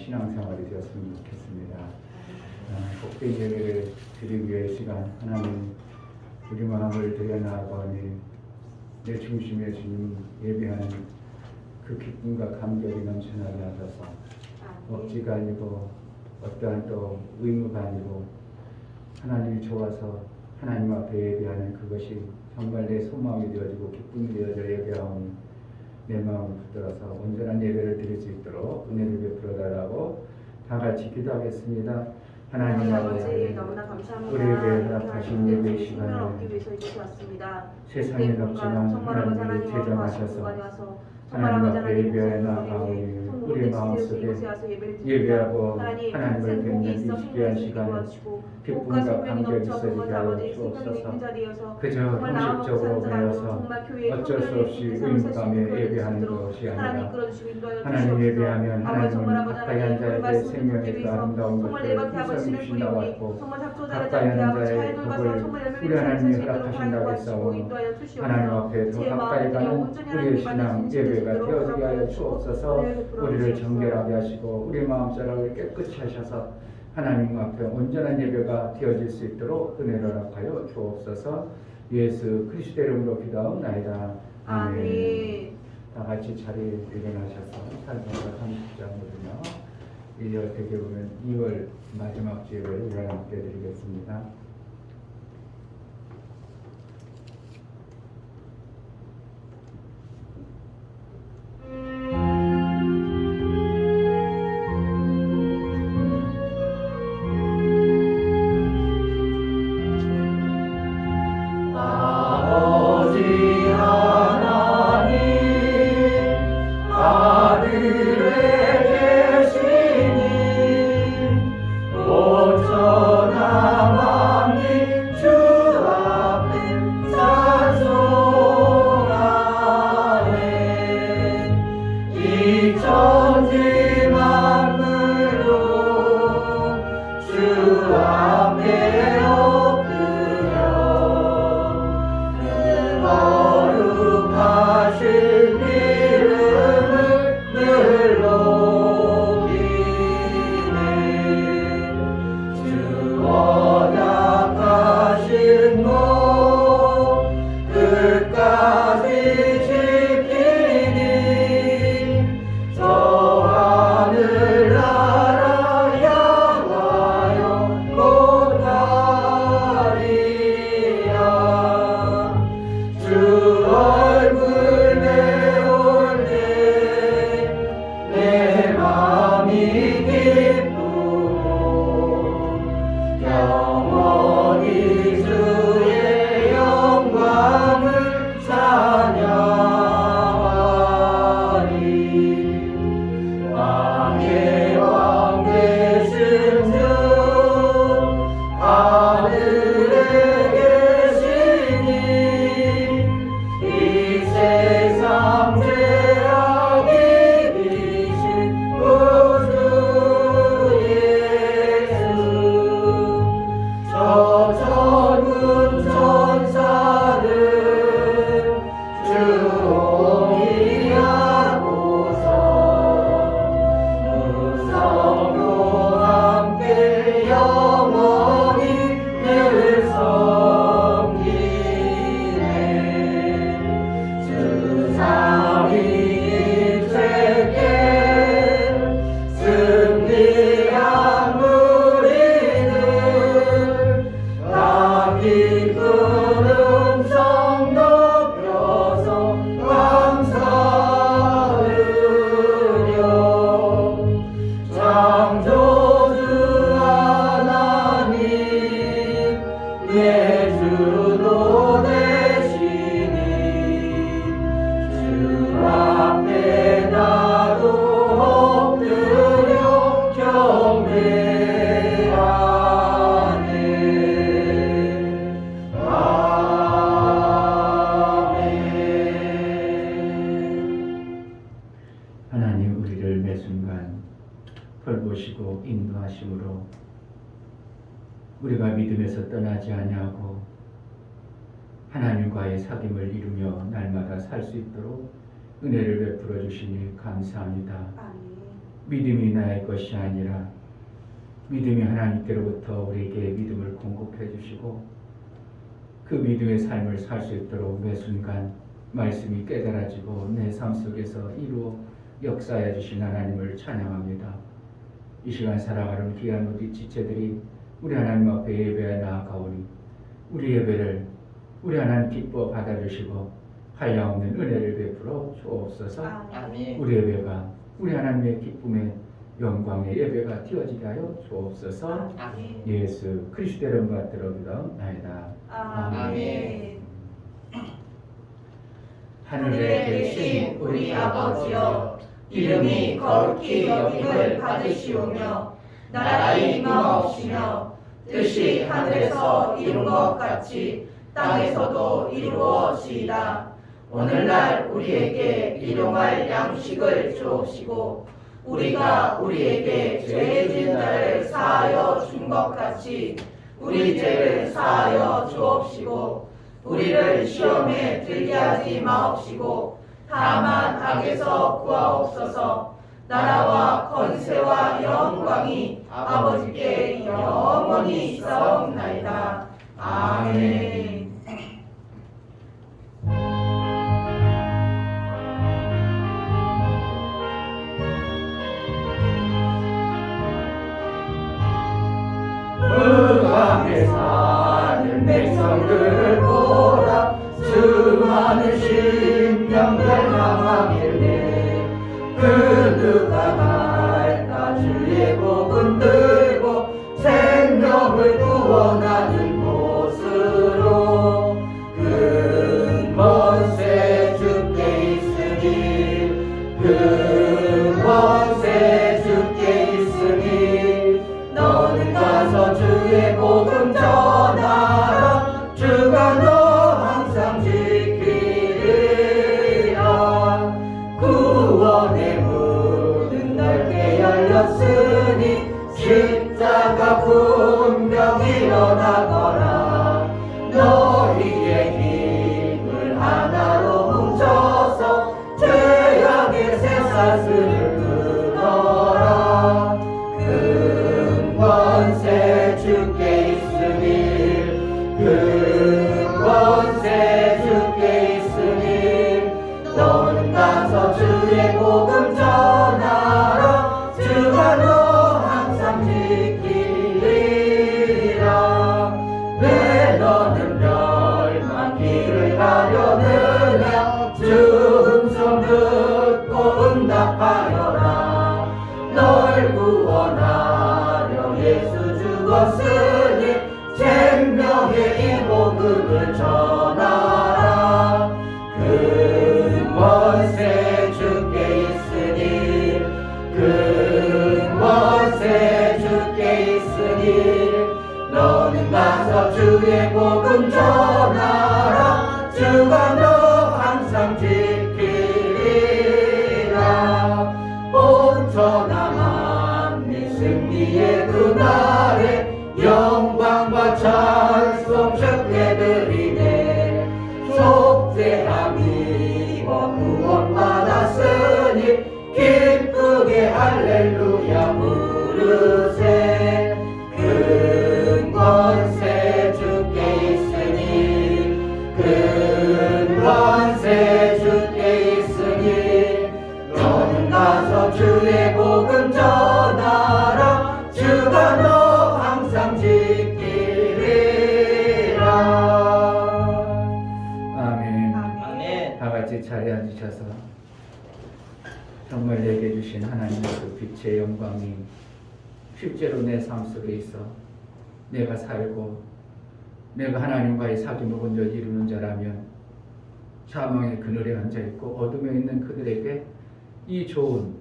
신앙생활이 되었으면 좋겠습니다. 복된 예배를 드리기 위해 시간 하나님 우리 마음을 들여나가니 내 중심에 주님 예배하는 그 기쁨과 감격이 넘쳐나게 하셔서 억지가 아니고 어떠한 또 의무가 아니고 하나님이 좋아서 하나님 앞에 예배하는 그것이 정말 내 소망이 되어지고 기쁨이 되어져 예배하는 내 마음을 붙들어서 온전한 예배를 드릴 수 있도록 은혜를 베풀어 달라고 다 같이 기도하겠습니다. 하나님 아버지 너무나 감사합니다. 우리에게 허락하신 예배 시간을 얻기 위해서 이곳에 왔습니다. 세상에 없지만 하나님이 제정하셔서 하나님 앞에 예배하여 나아가오니 우리 마음속에 예배하고 하나님을 뵙는 이 귀한 시간에 기쁨과 감격이 있어지게 하여 주옵소서. 그저 형식적으로 배워서 어쩔 수 없이 의무감에 예배하는 것이 아니라 하나님 예배하면 하나님은 가까이 한 자에게 생명의 그 아름다운 것을 풍성히 주신다고 하고 가까이 하는 자의 복을 우리 하나님이 허락하신다고 했사오니 하나님 앞에 더 가까이 가는 우리의 신앙 예배가 되어지게 하여 주옵소서. 우리를 정결하게 하시고 우리 마음자락을 깨끗이 하셔서 하나님 앞에 온전한 예배가 되어질 수 있도록 은혜를 허락하여 주옵소서. 예수 그리스도 이름으로 기도하옵나이다. 아멘. 다 같이 자리에 일어나셔서 살면서 30장으로요. 이 어떻게 보면 2월 마지막 주일을 우리가 함께 드리겠습니다. 돌보시고 인도하심으로 우리가 믿음에서 떠나지 아니하고 하나님과의 사귐을 이루며 날마다 살 수 있도록 은혜를 베풀어 주시니 감사합니다. 아멘. 믿음이 나의 것이 아니라 믿음이 하나님께로부터 우리에게 믿음을 공급해 주시고 그 믿음의 삶을 살 수 있도록 매 순간 말씀이 깨달아지고 내 삶 속에서 이루어 역사해 주신 하나님을 찬양합니다. 이 시간 살아가는 귀한 우리 지체들이 우리 하나님 앞에 예배에 나아가오니 우리 예배를 우리 하나님 기뻐 받아주시고 한량없는 은혜를 베풀어 주옵소서. 아멘. 우리 예배가 우리 하나님의 기쁨의 영광의 예배가 되어지게 하여 주옵소서. 아멘. 예수 그리스도의 이름 받들어 기도하옵나이다. 아멘. 하늘에 계신 우리 아버지여, 이름이 거룩히 여김을 받으시오며 나라의 임하옵시며 뜻이 하늘에서 이룬 것 같이 땅에서도 이루어지이다. 오늘날 우리에게 일용할 양식을 주옵시고 우리가 우리에게 죄 지은 자를 사하여 준 것 같이 우리 죄를 사하여 주옵시고 우리를 시험에 들게 하지 마옵시고 다만 악에서 구하옵소서. 나라와 권세와 영광이 아버지께 영원히 있사옵나이다. 아멘. 땅에 사는 백성들을 보라. 수많은 심령들 망하길래 그 누가 갈까. 주의 복음 들고 생명을 구원하는 곳으로 근본세 주께 있으니 근본세 주께 있으니 너는 가서 주의 복음 전하라. 주가 너 항상 지키리라. 구원의 문은 넓게 열렸으니 십자가 분명 일어나거라. 너희의 힘을 하나로 뭉쳐서 죄악의 쇠사슬을 끊어라. 근권세 주께 있으니 근권세 주께 있으니 너는 가서 주의 복음 전하라. 주가 너 항상 지키리라. 왜 너는 멸망길을 가려느냐. 주 음성 듣고 응답하여라. 널 구원하려 예수 죽었으니 생명의 이 복음을 전하라. 근권세 주께 있으니 근권세 주께 있으니 너는 가서 주의 복음 전하라. 주가 너 항상 지키리라. 온전한 만민 승리의 그날에 영광과 찬송 주께 드리네. 속죄함이와 구원 받았으니 기쁘게 할렐루야 부르세. 근권세 주께 있으니 근권세 주께 있으니 너는 가서 주의 복음 전하라. 주가 너 항상 지키리라. 아멘. 아멘. 다 같이 자리에 앉으셔서 정말 내게 주신 하나님의 그 빛의 영광이 실제로 내 삶 속에 있어 내가 살고 내가 하나님과의 사귐을 온전히 이루는 자라면 사망의 그늘에 앉아있고 어둠에 있는 그들에게 이 좋은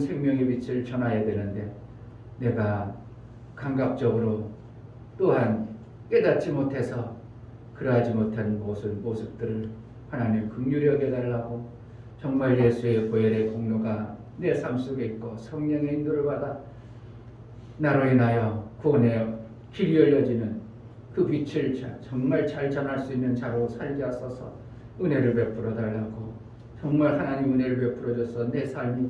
생명의 빛을 전해야 되는데 내가 감각적으로 또한 깨닫지 못해서 그러하지 못한 모습들을 하나님 긍휼히 여겨달라고 정말 예수의 보혈의 공로가 내 삶 속에 있고 성령의 인도를 받아 나로 인하여 구원의 길이 열려지는 그 빛을 정말 잘 전할 수 있는 자로 살게 하소서. 은혜를 베풀어 달라고 정말 하나님 은혜를 베풀어 줘서 내 삶이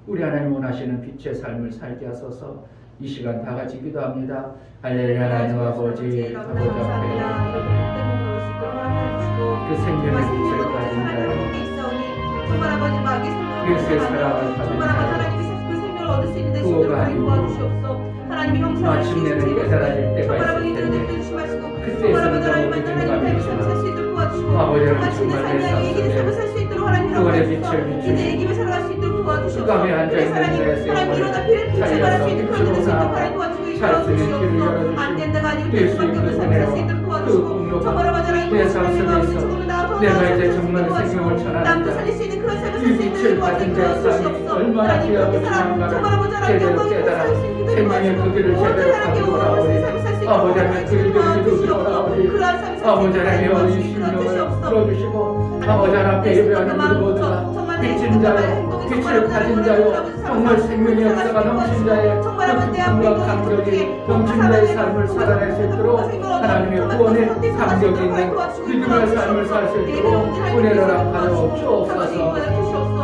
우리 하나님 원하시는 빛의 삶을 살게 하소서. 이 시간 다 같이 기도합니다. 할렐루야. 하나님 아버지, 아버지 앞에 그 생명의 빛을 가진 자요, 정말 아버지 마귀의 예수의 사랑을 받은 정말 아버지 자요, 하나님의 그 생명을 얻을 수 있는 데 그거가 시도를 아니고 도와주시옵소서. 하나님의 형상을 마침내는 깨달아질 때가 정말 아버지 있을 텐데 이들을 조심하시고 그때에 정말 아버지 하나님 성장하고 하나님 삶을 증거하시나 살수 있도록 도와주시고 아버지 하나님 마침내 정말 내 삶의 이기는 삶을 살 수 있도록 하나님 그거의 도와주시옵소서. 빛을 비추시고 이제 애기를 살아갈 수 있도록 도와주시옵소서. 그 감에 앉아있는 하나님 자의 하나님 일어나 생명을 비를 빛을 발할 수 있는 그런 살려서 일을 수 있도록 빛으로 하나님 도와주시고 살 수 있는 길을 도와주시옵소서. 안 된다가 아니고 될 수밖에 없는 삶을 살 수 있도록 도와주시고 정말 아버지 하나님 내 삶 속에서 내가 이제 정말 생명을 남도 전하는 살릴 수 있는 그런 삶을 이 살 수 있는 빛을 받은 자의 삶이 얼마나 귀하고 중요한가를 제대로 깨달아 생명의 그 길을 제대로 가고 돌아오리. 아버지 하나님 그 길을 이루고 돌아오리. 아버지 하나님 이 심령을 풀어주시고 아버지 하나님 예배하는 우리 모두가 빛인 자요, 빛을 가진 자요, 정말 생명의 역사가 넘친 자의 그 기쁨과 감격이 넘친 자의 삶을 살아낼 수 있도록 하나님의 구원의 감격이 있는 믿음의 삶을 살 수 있도록 은혜를 허락하여 주옵소서.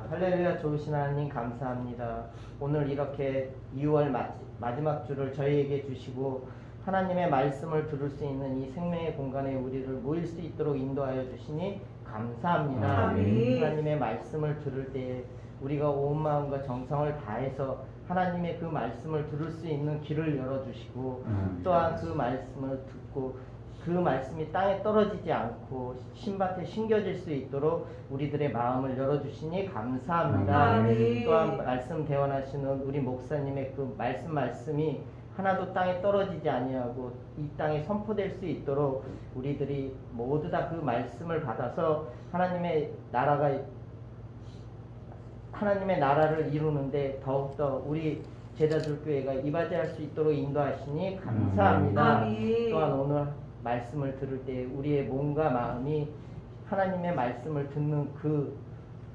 할렐루야. 좋으신 하나님 감사합니다. 오늘 이렇게 2월 마지막 주를 저희에게 주시고 하나님의 말씀을 들을 수 있는 이 생명의 공간에 우리를 모일 수 있도록 인도하여 주시니 감사합니다. 아멘. 하나님의 말씀을 들을 때 우리가 온 마음과 정성을 다해서 하나님의 그 말씀을 들을 수 있는 길을 열어주시고 또한 그 말씀을 듣고 그 말씀이 땅에 떨어지지 않고 신밭에 심겨질 수 있도록 우리들의 마음을 열어주시니 감사합니다. 또한 말씀 대원하시는 우리 목사님의 그 말씀이 하나도 땅에 떨어지지 아니하고 이 땅에 선포될 수 있도록 우리들이 모두 다 그 말씀을 받아서 하나님의 나라를 이루는데 더욱더 우리 제자들 교회가 이바지할 수 있도록 인도하시니 감사합니다. 또한 오늘 말씀을 들을 때 우리의 몸과 마음이 하나님의 말씀을 듣는 그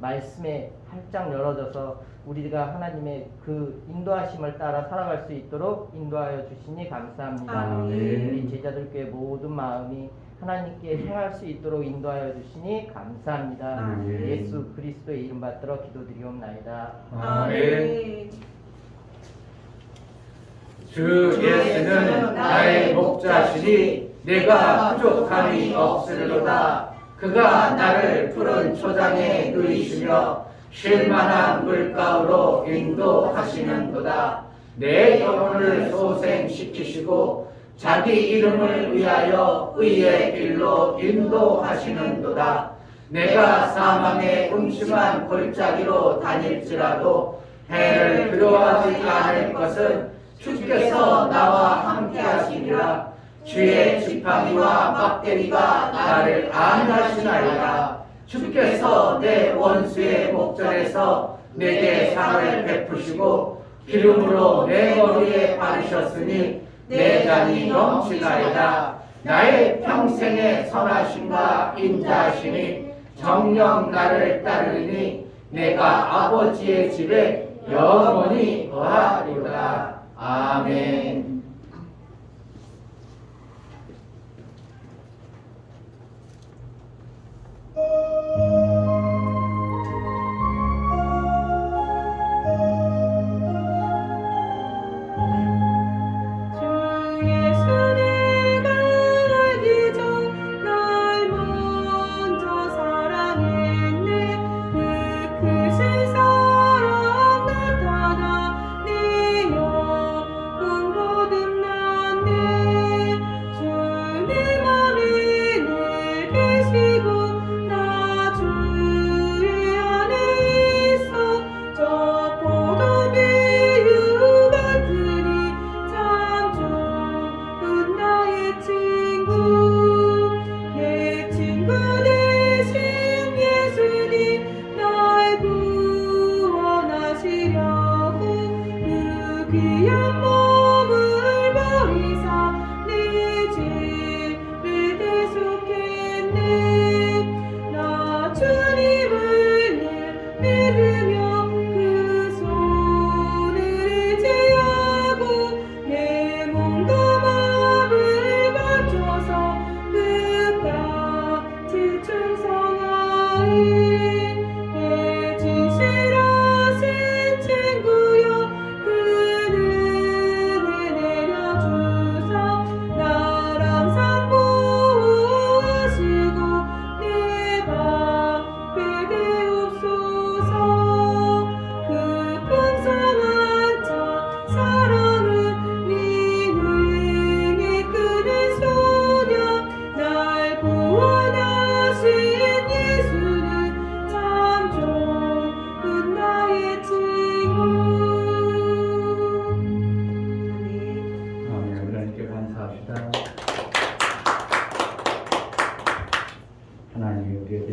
말씀에 활짝 열어져서 우리가 하나님의 그 인도하심을 따라 살아갈 수 있도록 인도하여 주시니 감사합니다. 우리 제자들 교회 모든 마음이 하나님께 행할 수 있도록 인도하여 주시니 감사합니다. 예수 그리스도의 이름 받들어 기도드리옵나이다. 아멘. 주 예수는 나의 목자시니 내가 부족함이 없으리로다. 그가 나를 푸른 초장에 누이시며 쉴만한 물가로 인도하시는도다. 내 영혼을 소생시키시고 자기 이름을 위하여 의의 길로 인도하시는도다. 내가 사망의 음침한 골짜기로 다닐지라도 해를 두려워하지 않을 것은 주께서 나와 함께하시니라. 주의 지팡이와 막대기가 나를 안하시나이다. 주께서 내 원수의 목전에서 내게 상을 베푸시고 기름으로 내 머리에 바르셨으니 내 잔이 넘치나이다. 나의 평생의 선하심과 인자하심이 정녕 나를 따르니 내가 아버지의 집에 영원히 거하리로다. 아멘.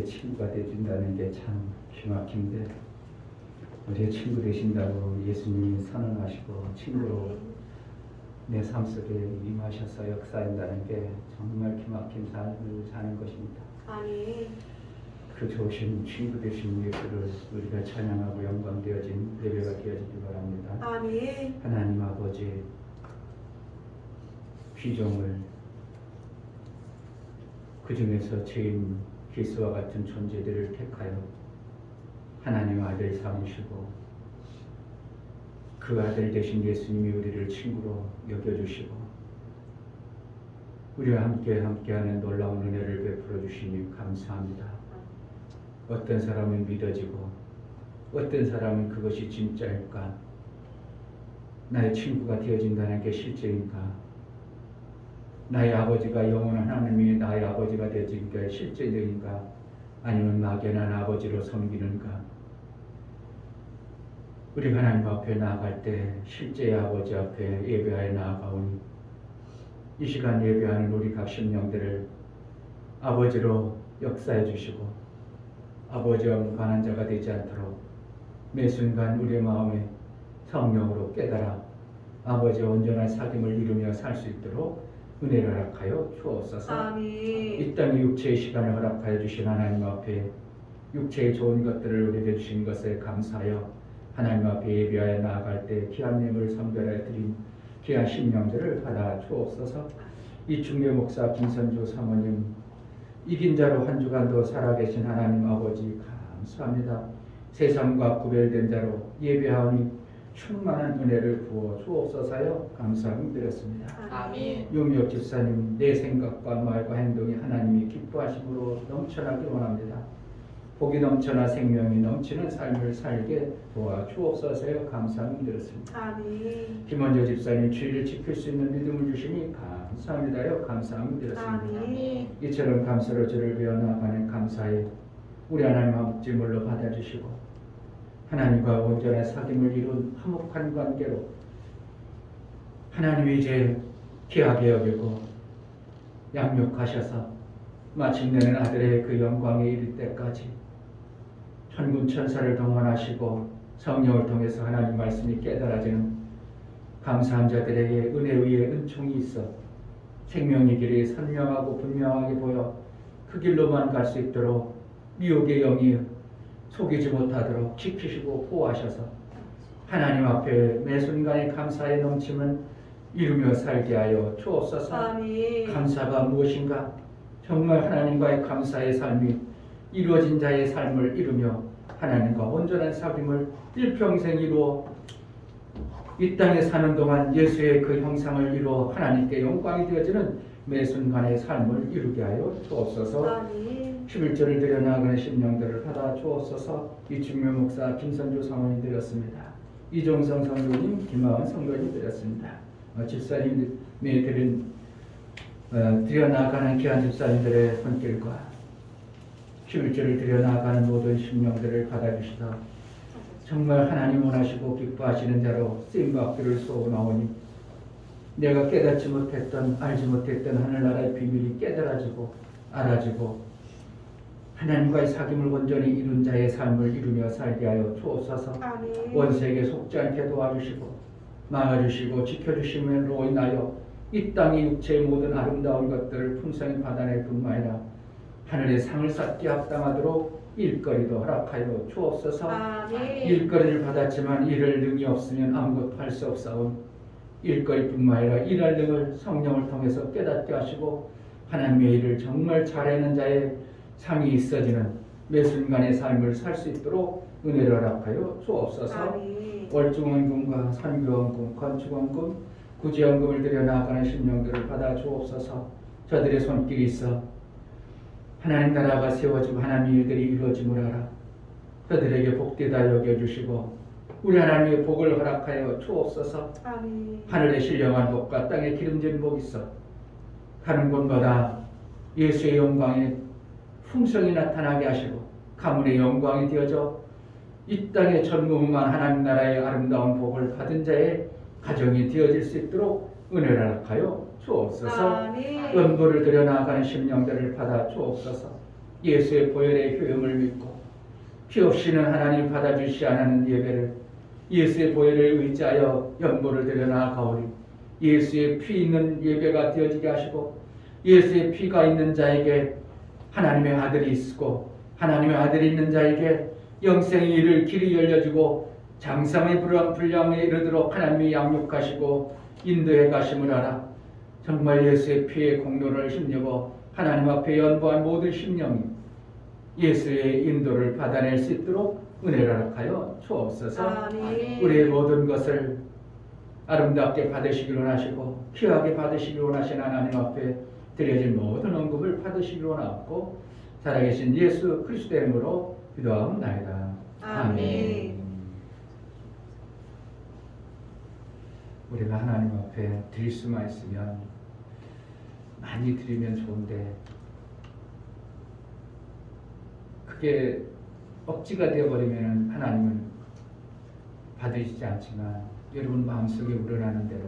친구가 되준다는 게 참 기막힌데 우리의 친구 되신다고 예수님이 선언하시고 친구로 내 삶 속에 임하셔서 역사한다는 게 정말 기막힌 삶을 사는 것입니다. 아멘. 그 좋으신 친구 되신 예수를 우리가 찬양하고 영광되어진 예배가 되어지기 바랍니다. 아멘. 하나님 아버지 귀종을 그 중에서 죄인 예수와 같은 존재들을 택하여 하나님 아들 삼으시고 그 아들 되신 예수님이 우리를 친구로 여겨주시고 우리와 함께하는 놀라운 은혜를 베풀어 주시니 감사합니다. 어떤 사람은 믿어지고 어떤 사람은 그것이 진짜일까 나의 친구가 되어진다는 게 실제인가? 나의 아버지가 영원한 하나님이 나의 아버지가 되어진 게 실제인가? 아니면 막연한 아버지로 섬기는가? 우리 하나님 앞에 나아갈 때 실제의 아버지 앞에 예배하여 나아가오니 이 시간 예배하는 우리 각 심령들을 아버지로 역사해 주시고 아버지와 무관한 자가 되지 않도록 매 순간 우리의 마음에 성령으로 깨달아 아버지의 온전한 사귐을 이루며 살 수 있도록 은혜를 허락하여 주옵소서. 아멘. 이 땅의 육체의 시간을 허락하여 주신 하나님 앞에 육체의 좋은 것들을 우리에게 주신 것에 감사하여 하나님 앞에 예배하여 나아갈 때 귀한 예물을 선별하여 드린 귀한 심령들을 받아 주옵소서. 이 중계 목사 김선주 사모님 이긴 자로 한 주간도 살아계신 하나님 아버지 감사합니다. 세상과 구별된 자로 예배하오니 충만한 은혜를 부어 주옵소서요. 감사함 드렸습니다. 아멘. 용역 집사님 내 생각과 말과 행동이 하나님이 기뻐하심으로 넘쳐나기 원합니다. 복이 넘쳐나 생명이 넘치는 삶을 살게 도와 주옵소서요. 감사함 드렸습니다. 아멘. 김원조 집사님 주의를 지킬 수 있는 믿음을 주시니 감사합니다요. 감사함 드렸습니다. 아멘. 이처럼 감사로 주를 배워나가는 감사에 우리 하나님 아버지물로 받아주시고 하나님과 온전한 사귐을 이룬 화목한 관계로 하나님이 이제 귀하게 여기고 양육하셔서 마침내는 아들의 그 영광에 이를 때까지 천군 천사를 동원하시고 성령을 통해서 하나님 말씀이 깨달아지는 감사한 자들에게 은혜 위에 은총이 있어 생명의 길이 선명하고 분명하게 보여 그 길로만 갈 수 있도록 미혹의 영이 속이지 못하도록 지키시고 보호하셔서 하나님 앞에 매 순간의 감사의 넘침은 이루며 살게 하여 주옵소서. 아멘. 감사가 무엇인가? 정말 하나님과의 감사의 삶이 이루어진 자의 삶을 이루며 하나님과 온전한 사귐을 일평생 이루어 이 땅에 사는 동안 예수의 그 형상을 이루어 하나님께 영광이 되어지는 매 순간의 삶을 이루게 하여 주옵소서. 아멘. 11절을 드려 나아가는 심령들을 받아 주옵소서. 이충묘 목사 김선주 사모님 드렸습니다. 이종성 성도님, 김하은 성도님 드렸습니다. 집사님이 드린 드려 나아가는 귀한 집사님들의 손길과 11절을 드려 나아가는 모든 심령들을 받아주시다. 정말 하나님 원하시고 기뻐하시는 자로 쓰임받기를 소원하오니 내가 깨닫지 못했던 알지 못했던 하늘나라의 비밀이 깨달아지고 알아지고 하나님과의 사귐을 온전히 이룬 자의 삶을 이루며 살게 하여 주옵소서. 아멘. 원색에 속지 않게 도와주시고 막아주시고 지켜주심으로 인하여 이 땅의 육체의 모든 아름다운 것들을 풍성히 받아낼 뿐만 아니라 하늘의 상을 쌓기에 합당하도록 일거리도 허락하여 주옵소서. 아멘. 일거리를 받았지만 일을 능이 없으면 아무것도 할 수 없사온 일거리뿐만 아니라 일할 능을 성령을 통해서 깨닫게 하시고 하나님의 일을 정말 잘하는 자의 상이 있어지는 매 순간의 삶을 살 수 있도록 은혜를 허락하여 주옵소서. 아멘. 월중원금과 선교원금, 건축원금, 구제원금을 들여 나아가는 심령들을 받아 주옵소서. 저들의 손길이 있어 하나님 나라가 세워지고 하나님의 일들이 이루어짐을 알아 저들에게 복되다 여겨주시고 우리 하나님의 복을 허락하여 주옵소서. 아멘. 하늘의 신령한 복과 땅에 기름진 복이 있어 가는 곳마다 예수의 영광에 풍성이 나타나게 하시고 가문의 영광이 되어져 이 땅에 전무후무한 하나님 나라의 아름다운 복을 받은 자의 가정이 되어질 수 있도록 은혜를 허락하여 주옵소서. 아멘. 연보를 들여 나아가는 심령들을 받아 주옵소서. 예수의 보혈의 효용을 믿고 피 없이는 하나님 받아주시 않는 예배를 예수의 보혈을 의지하여 연보를 들여 나아가오니 예수의 피 있는 예배가 되어지게 하시고 예수의 피가 있는 자에게 하나님의 아들이 있고 하나님의 아들이 있는 자에게 영생의 일을 길이 열려지고 장성의 분량에 이르도록 하나님이 양육하시고 인도해 가심을 알아 정말 예수의 피의 공로를 힘입어 하나님 앞에 연보한 모든 심령이 예수의 인도를 받아낼 수 있도록 은혜를 허락하여 주옵소서. 아멘. 우리의 모든 것을 아름답게 받으시기로 하시고 귀하게 받으시기로 하신 하나님 앞에 드려진 모든 언급을 받으시기로 하옵고 살아계신 예수 그리스도의 이름으로 기도하옵나이다. 아멘. 우리가 하나님 앞에 드릴 수만 있으면 많이 드리면 좋은데 그게 억지가 되어버리면 하나님은 받으시지 않지만 여러분 마음속에 우러나는 대로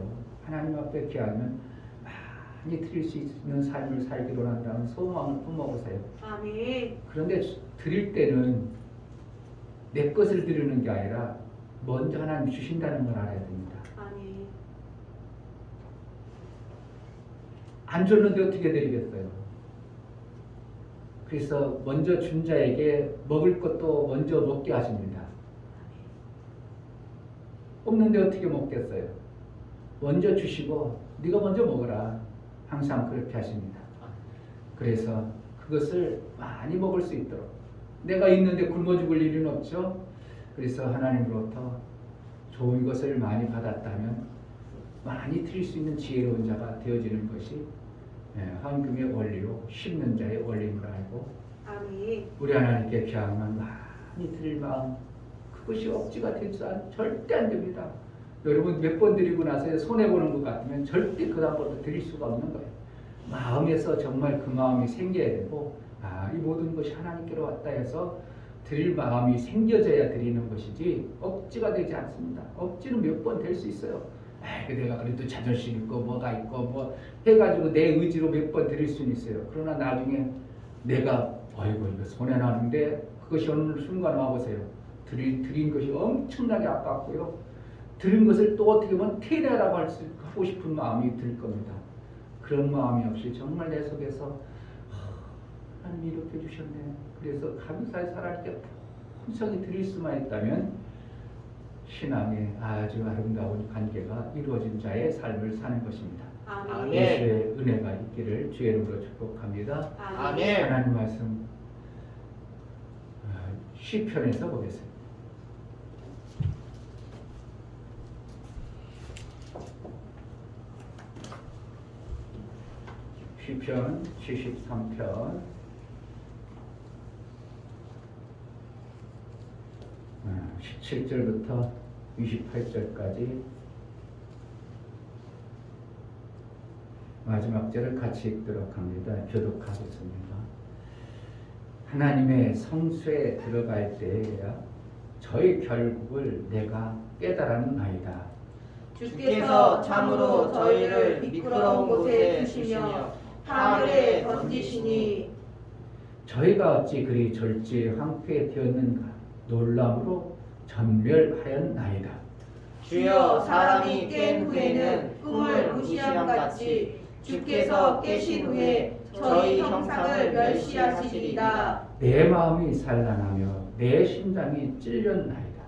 하나님 앞에 기하면 많이 드릴 수 있는 삶을 살기로 한다는 소망을 품어보세요. 아멘. 그런데 드릴 때는 내 것을 드리는 게 아니라 먼저 하나님 주신다는 걸 알아야 됩니다. 아멘. 안 줬는데 어떻게 드리겠어요? 그래서 먼저 준 자에게 먹을 것도 먼저 먹게 하십니다. 없는데 어떻게 먹겠어요? 먼저 주시고 네가 먼저 먹어라. 항상 그렇게 하십니다. 그래서 그것을 많이 먹을 수 있도록 내가 있는데 굶어 죽을 일은 없죠. 그래서 하나님으로부터 좋은 것을 많이 받았다면 많이 드릴 수 있는 지혜로운 자가 되어지는 것이 황금의 원리로 심는 자의 원리임을 알고 아멘. 우리 하나님께 기하면 많이 드릴 마음 그것이 억지가 되지 절대 안 됩니다. 여러분 몇 번 드리고 나서 손해보는 것 같으면 절대 그 다음부터 드릴 수가 없는 거예요. 마음에서 정말 그 마음이 생겨야 되고 이 모든 것이 하나님께로 왔다 해서 드릴 마음이 생겨져야 드리는 것이지 억지가 되지 않습니다. 억지는 몇 번 될 수 있어요. 내가 그래도 자존심 있고 뭐가 있고 뭐 해가지고 내 의지로 몇 번 드릴 수는 있어요. 그러나 나중에 내가 이거 손해나는데 그것이 어느 순간 와보세요. 드린 것이 엄청나게 아깝고요. 드린 것을 또 어떻게 보면 테레라고 하고 싶은 마음이 들 겁니다. 그런 마음이 없이 정말 내 속에서 하나님 이렇게 주셨네. 그래서 감사히 하나님께 풍성히 드릴 수만 있다면 신앙의 아주 아름다운 관계가 이루어진 자의 삶을 사는 것입니다. 아멘. 예수의 은혜가 있기를 주의 이름으로 축복합니다. 아멘. 하나님 말씀 시편에서 보겠습니다. 시편 73편 17절부터 28절까지 마지막 절을 같이 읽도록 합니다. 교독하겠습니다. 하나님의 성수에 들어갈 때에야 저희 결국을 내가 깨달았나이다. 주께서 참으로 저희를 미끄러운 곳에 두시며 하늘에 던지시니 저희가 어찌 그리 절제황폐 되었는가 놀람으로 전멸하였나이다. 주여 사람이 깬 후에는 꿈을 무시함같이 주께서 깨신 후에 저희 형상을 멸시하시리다. 내 마음이 산란하며 내 심장이 찔렸나이다.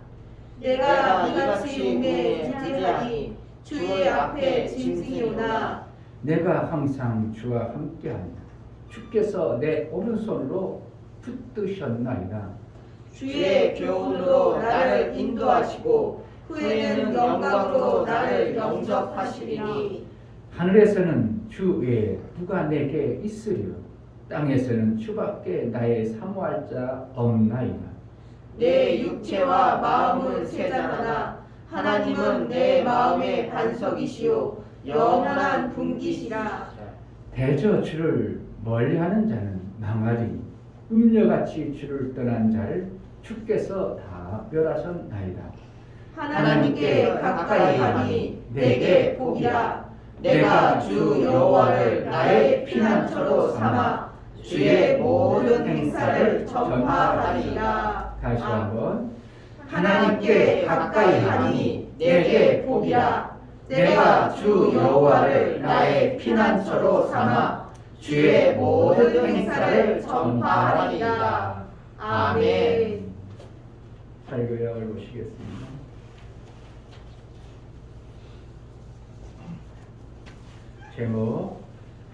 내가 이같이 음에 지지하니 주의 앞에 짐승이오나 내가 항상 주와 함께하니 주께서 내 오른손으로 붙드셨나이다. 주의 교훈으로 나를 인도하시고 후에는 영광으로 나를 영접하시리니 하늘에서는 주 외에 누가 내게 있으리요 땅에서는 주밖에 나의 사모할 자 없나이다. 내 육체와 마음은 세잔하나 하나님은 내 마음의 반석이시오 영원한 분기시라. 대저 주를 멀리하는 자는 망하리 음녀같이 주를 떠난 자를 주께서 다 멸하셨나이다. 하나님께 가까이 하니 내게 복이라. 내가 주 여호와를 나의 피난처로 삼아 주의 모든 행사를 전파하리라. 다시 한번 하나님께 가까이 하니 내게 복이라. 내가 주 여호와를 나의 피난처로 삼아 주의 모든 행사를 전파하리라. 아멘. 살교약을 보시겠습니다. 제목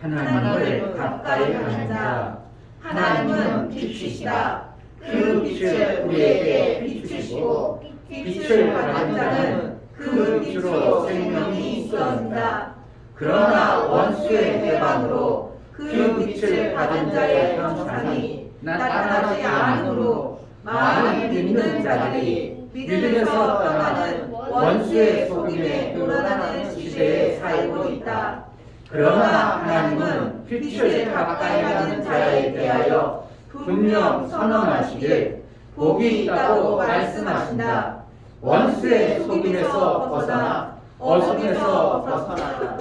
하나님을 가까이 하는 자. 하나님은 빛이시다. 그 빛을 우리에게 비추시고 빛을 받은 자는 그 빛으로 생명이 있어진다. 그러나 원수의 해방으로 그 빛을 받은 자의 형상이 나타나지 않으므로 많은 믿는 자들이 믿음에서 떠나는 원수의 속임에 놀아나는 시대에 살고 있다. 그러나 하나님은 빛을 가까이 하는 자에 대하여 분명 선언하시길 복이 있다고 말씀하신다. 원수의 속임에서 벗어나 어둠에서 벗어나라.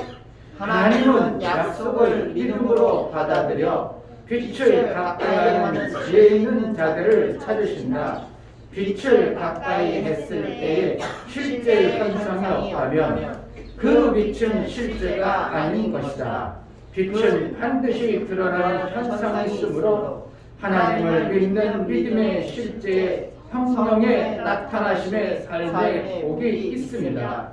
하나님은 약속을 믿음으로 받아들여 빛을 가까이 하는 지혜 있는 자들을 찾으신다. 빛을 가까이 했을 때에 실제의 현상이 없다면 그 빛은 실제가 아닌 것이다. 빛은 반드시 드러나는 현상이 있으므로 하나님을 믿는 믿음의 실제의 형성에 나타나심의 삶에 복이 있습니다.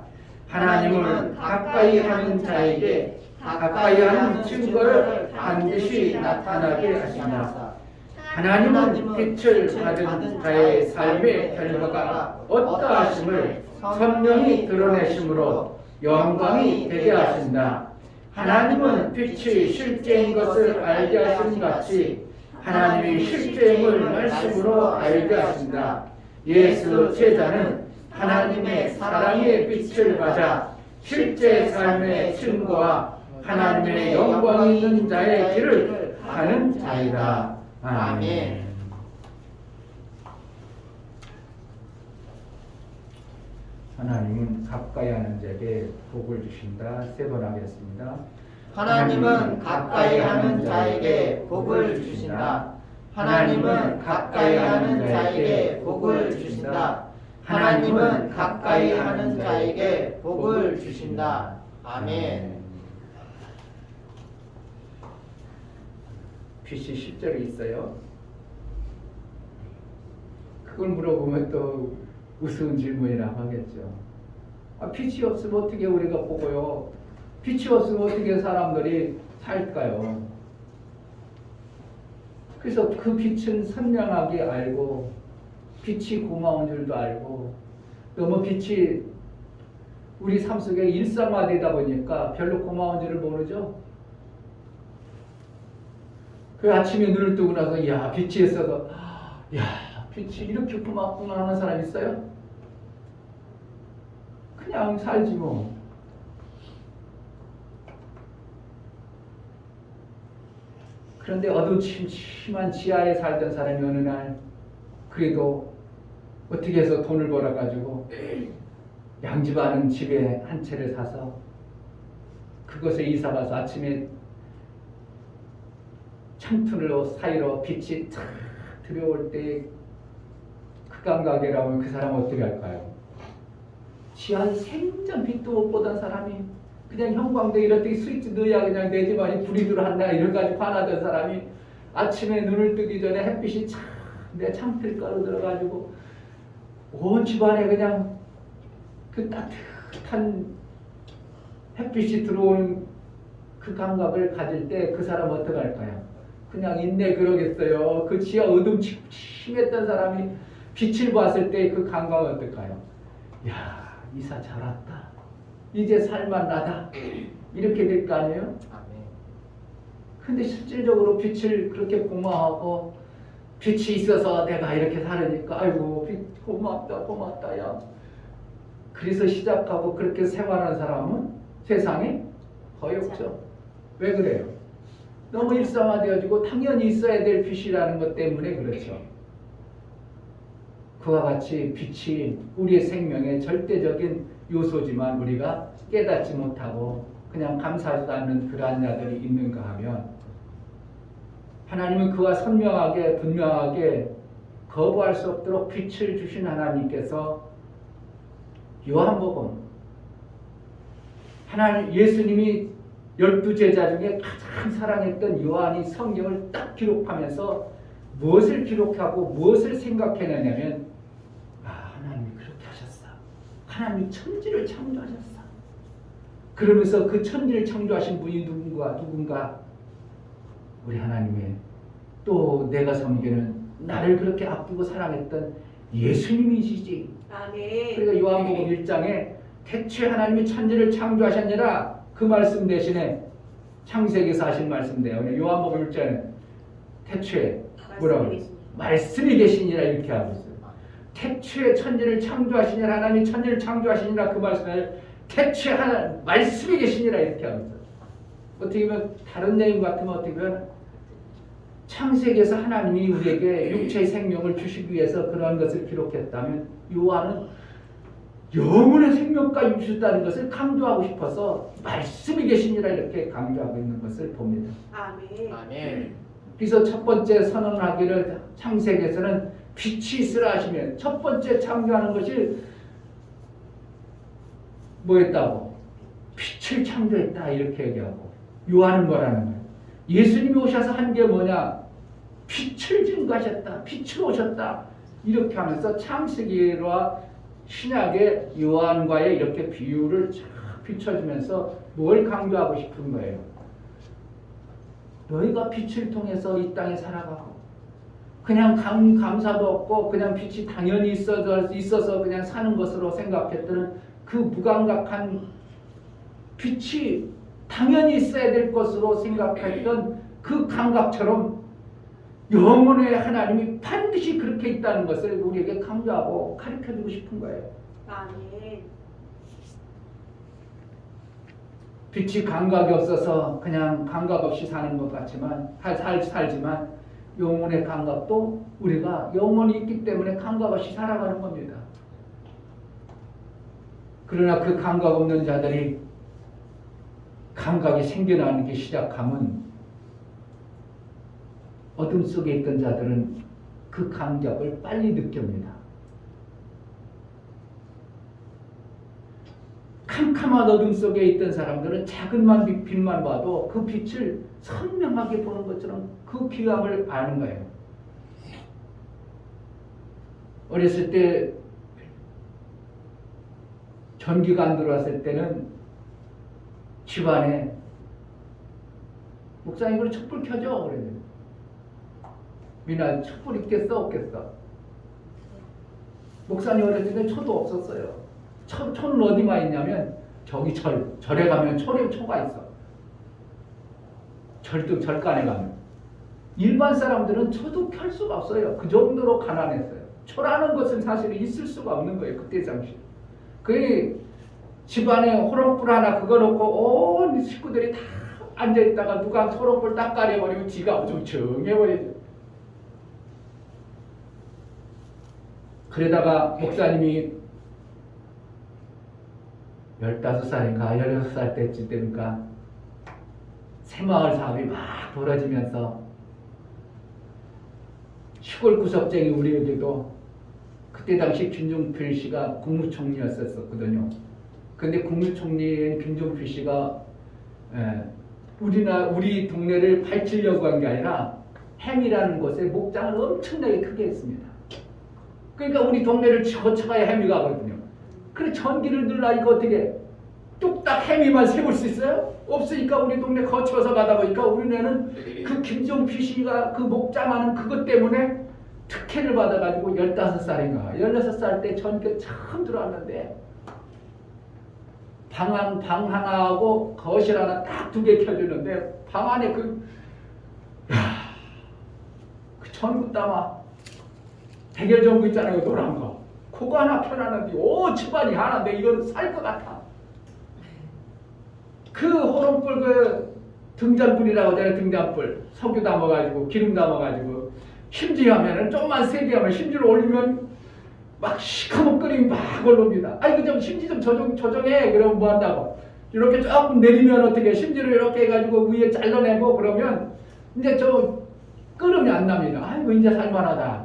하나님은 가까이 하는 자에게 가까이 하는 증거를 반드시 나타나게 하신다. 하나님은 빛을 받은 자의 삶의 결과가 어떠하심을 선명히 드러내심으로 영광이 되게 하신다. 하나님은 빛이 실제인 것을 알게 하신 같이 하나님이 실제임을 말씀으로 알게 하신다. 예수 제자는 하나님의 사랑의 빛을 받아 실제 삶의 증거와 하나님의 영광이 있는 자의 길을 가는 자이다. 아멘. 하나님은 가까이 하는 자에게 복을 주신다. 세 번 하겠습니다. 하나님은 가까이 하는 자에게 복을 주신다. 하나님은 가까이 하는 자에게 복을 주신다. 하나님은 가까이 하는 자에게 복을 주신다. 아멘. 빛이 실제로 있어요? 그걸 물어보면 또 우스운 질문이라고 하겠죠. 빛이 없으면 어떻게 우리가 보고요? 빛이 없으면 어떻게 사람들이 살까요? 그래서 그 빛은 선명하게 알고 빛이 고마운 줄도 알고 너무 빛이 우리 삶 속에 일상화되다 보니까 별로 고마운 줄을 모르죠. 그 아침에 눈을 뜨고 나서 야 빛이 있어서 야 빛이 이렇게 고맙구나 하는 사람 있어요? 그냥 살지 뭐. 그런데 어두침침한 지하에 살던 사람이 어느 날 그래도 어떻게 해서 돈을 벌어가지고 양집하는 집에 한 채를 사서 그것에 이사가서 아침에 창틀로 사이로 빛이 탁 들어올 때 그 감각이라면 그 사람은 어떻게 할까요? 지하에 생전 빛도 못 보던 사람이 그냥 형광등 이렇게 스위치 넣어야 그냥 내 집안이 불이 들어왔나 이래가지고 화나던 사람이 아침에 눈을 뜨기 전에 햇빛이 참 내 창틀가로 들어가지고 온 집안에 그냥 그 따뜻한 햇빛이 들어오는 그 감각을 가질 때 그 사람 어떻게 할까요? 그냥 있네 그러겠어요. 그 지하 어둠침침했던 사람이 빛을 봤을 때 그 감각은 어떨까요? 야 이사 잘 왔다. 이제 살만나다. 이렇게 될 거 아니에요? 근데 실질적으로 빛을 그렇게 고마워하고 빛이 있어서 내가 이렇게 살으니까 아이고 빛 고맙다 야. 그래서 시작하고 그렇게 생활하는 사람은 세상에 거의 없죠. 왜 그래요? 너무 일상화되어지고 당연히 있어야 될 빛이라는 것 때문에 그렇죠. 그와 같이 빛이 우리의 생명의 절대적인 요소지만 우리가 깨닫지 못하고 그냥 감사하지도 않는 그러한 자들이 있는가 하면 하나님은 그와 선명하게 분명하게 거부할 수 없도록 빛을 주신 하나님께서 요한복음 하나님 예수님이 12제자 중에 가장 사랑했던 요한이 성경을 딱 기록하면서 무엇을 기록하고 무엇을 생각해내냐면 하나님이 그렇게 하셨어. 하나님이 천지를 창조하셨어. 그러면서 그 천지를 창조하신 분이 누군가 우리 하나님의 또 내가 섬기는 나를 그렇게 아끼고 사랑했던 예수님이시지. 아멘. 그러니까 요한복음 1장에 대체 하나님이 천지를 창조하셨느라 그 말씀 대신에 창세기에서 하신 말씀인데요. 요한복음 1장에 대체 뭐라고 말씀이 계시니라 이렇게 하고 있어요. 태초에 천지를 창조하시니라. 하나님이 천지를 창조하시니라. 그 말씀을 태초에 하나님 말씀이 계시니라 이렇게 하면서 어떻게 보면 다른 내용 같으면 어떻게 보면 창세기에서 하나님이 우리에게 육체의 생명을 주시기 위해서 그러한 것을 기록했다면 요한은 영혼의 생명까지 주셨다는 것을 강조하고 싶어서 말씀이 계시니라 이렇게 강조하고 있는 것을 봅니다. 아멘. 아멘. 그래서 첫 번째 선언하기를 창세기에서는 빛이 있으라 하시면 첫 번째 창조하는 것이 뭐였다고? 빛을 창조했다 이렇게 얘기하고 요한은 뭐라는 거예요? 예수님이 오셔서 한 게 뭐냐? 빛을 증거하셨다. 빛으로 오셨다. 이렇게 하면서 창세기와 신약의 요한과의 이렇게 비유를 쫙 비춰주면서 뭘 강조하고 싶은 거예요? 너희가 빛을 통해서 이 땅에 살아가고 그냥 감사도 없고 그냥 빛이 당연히 있어서 그냥 사는 것으로 생각했던 그 무감각한 빛이 당연히 있어야 될 것으로 생각했던 그 감각처럼 영혼의 하나님이 반드시 그렇게 있다는 것을 우리에게 강조하고 가르쳐주고 싶은 거예요. 아멘. 빛이 감각이 없어서 그냥 감각 없이 사는 것 같지만 살지만 영혼의 감각도 우리가 영혼이 있기 때문에 감각 없이 살아가는 겁니다. 그러나 그 감각 없는 자들이 감각이 생겨나기 시작하면 어둠 속에 있던 자들은 그 감격을 빨리 느낍니다. 캄캄한 어둠 속에 있던 사람들은 작은 빛만 봐도 그 빛을 선명하게 보는 것처럼 그 귀함을 아는 거예요. 어렸을 때 전기가 안 들어왔을 때는 집안에 목사님 그럼 촛불 켜줘 그랬는데 미나 촛불 있겠어 없겠어? 목사님 어렸을 때 초도 없었어요. 초는 어디만 있냐면 저기 절에 가면 초가 있어. 절간에 가면 일반 사람들은 초도 켤 수가 없어요. 그 정도로 가난했어요. 초라는 것은 사실 있을 수가 없는 거예요. 그때 당시. 그 집안에 호롱불 하나 그거 놓고 온 식구들이 다 앉아있다가 누가 호롱불 딱 가려버리면 지가 좀 정해버리죠. 그러다가 목사님이 15살인가 16살 때쯤 되니까 새마을 사업이 막 벌어지면서 시골 구석쟁이 우리에게도 그때 당시 김종필 씨가 국무총리였었거든요. 근데 국무총리인 김종필 씨가 우리 동네를 발치려고 한 게 아니라 햄이라는 곳에 목장을 엄청나게 크게 했습니다. 그러니까 우리 동네를 거쳐가야 햄이 가거든요. 그래 전기를 넣으니까 어떻게 뚝딱 햄이만 세울 수 있어요? 없으니까 우리 동네 거쳐서 가다 보니까 우리네는 그 김종필 씨가 그 목장하는 그것 때문에 특혜를 받아가지고 15살인가 16살 때 전기가 처음 들어왔는데 방 하나하고 거실 하나 딱 2개 켜주는데 방 안에 그 전구 따마 백열전구 있잖아요. 노란 거 그거 하나 켜놨는데 오 집안이 하나인데 이건 살 것 같아. 그 호롱불 그 등잔불이라고 하잖아요. 등잔불 석유 담아가지고 기름 담아가지고 심지어 하면은 좀만 세게 하면 심지어 올리면 막 시커먼 끓임이 막 올라옵니다. 아니 그 좀 심지 좀 조정해. 그러면 뭐 한다고 이렇게 조금 내리면 어떻게 심지를 이렇게 해가지고 위에 잘라내고 그러면 이제 저 끓음이 안 납니다. 아이고 이제 살만하다.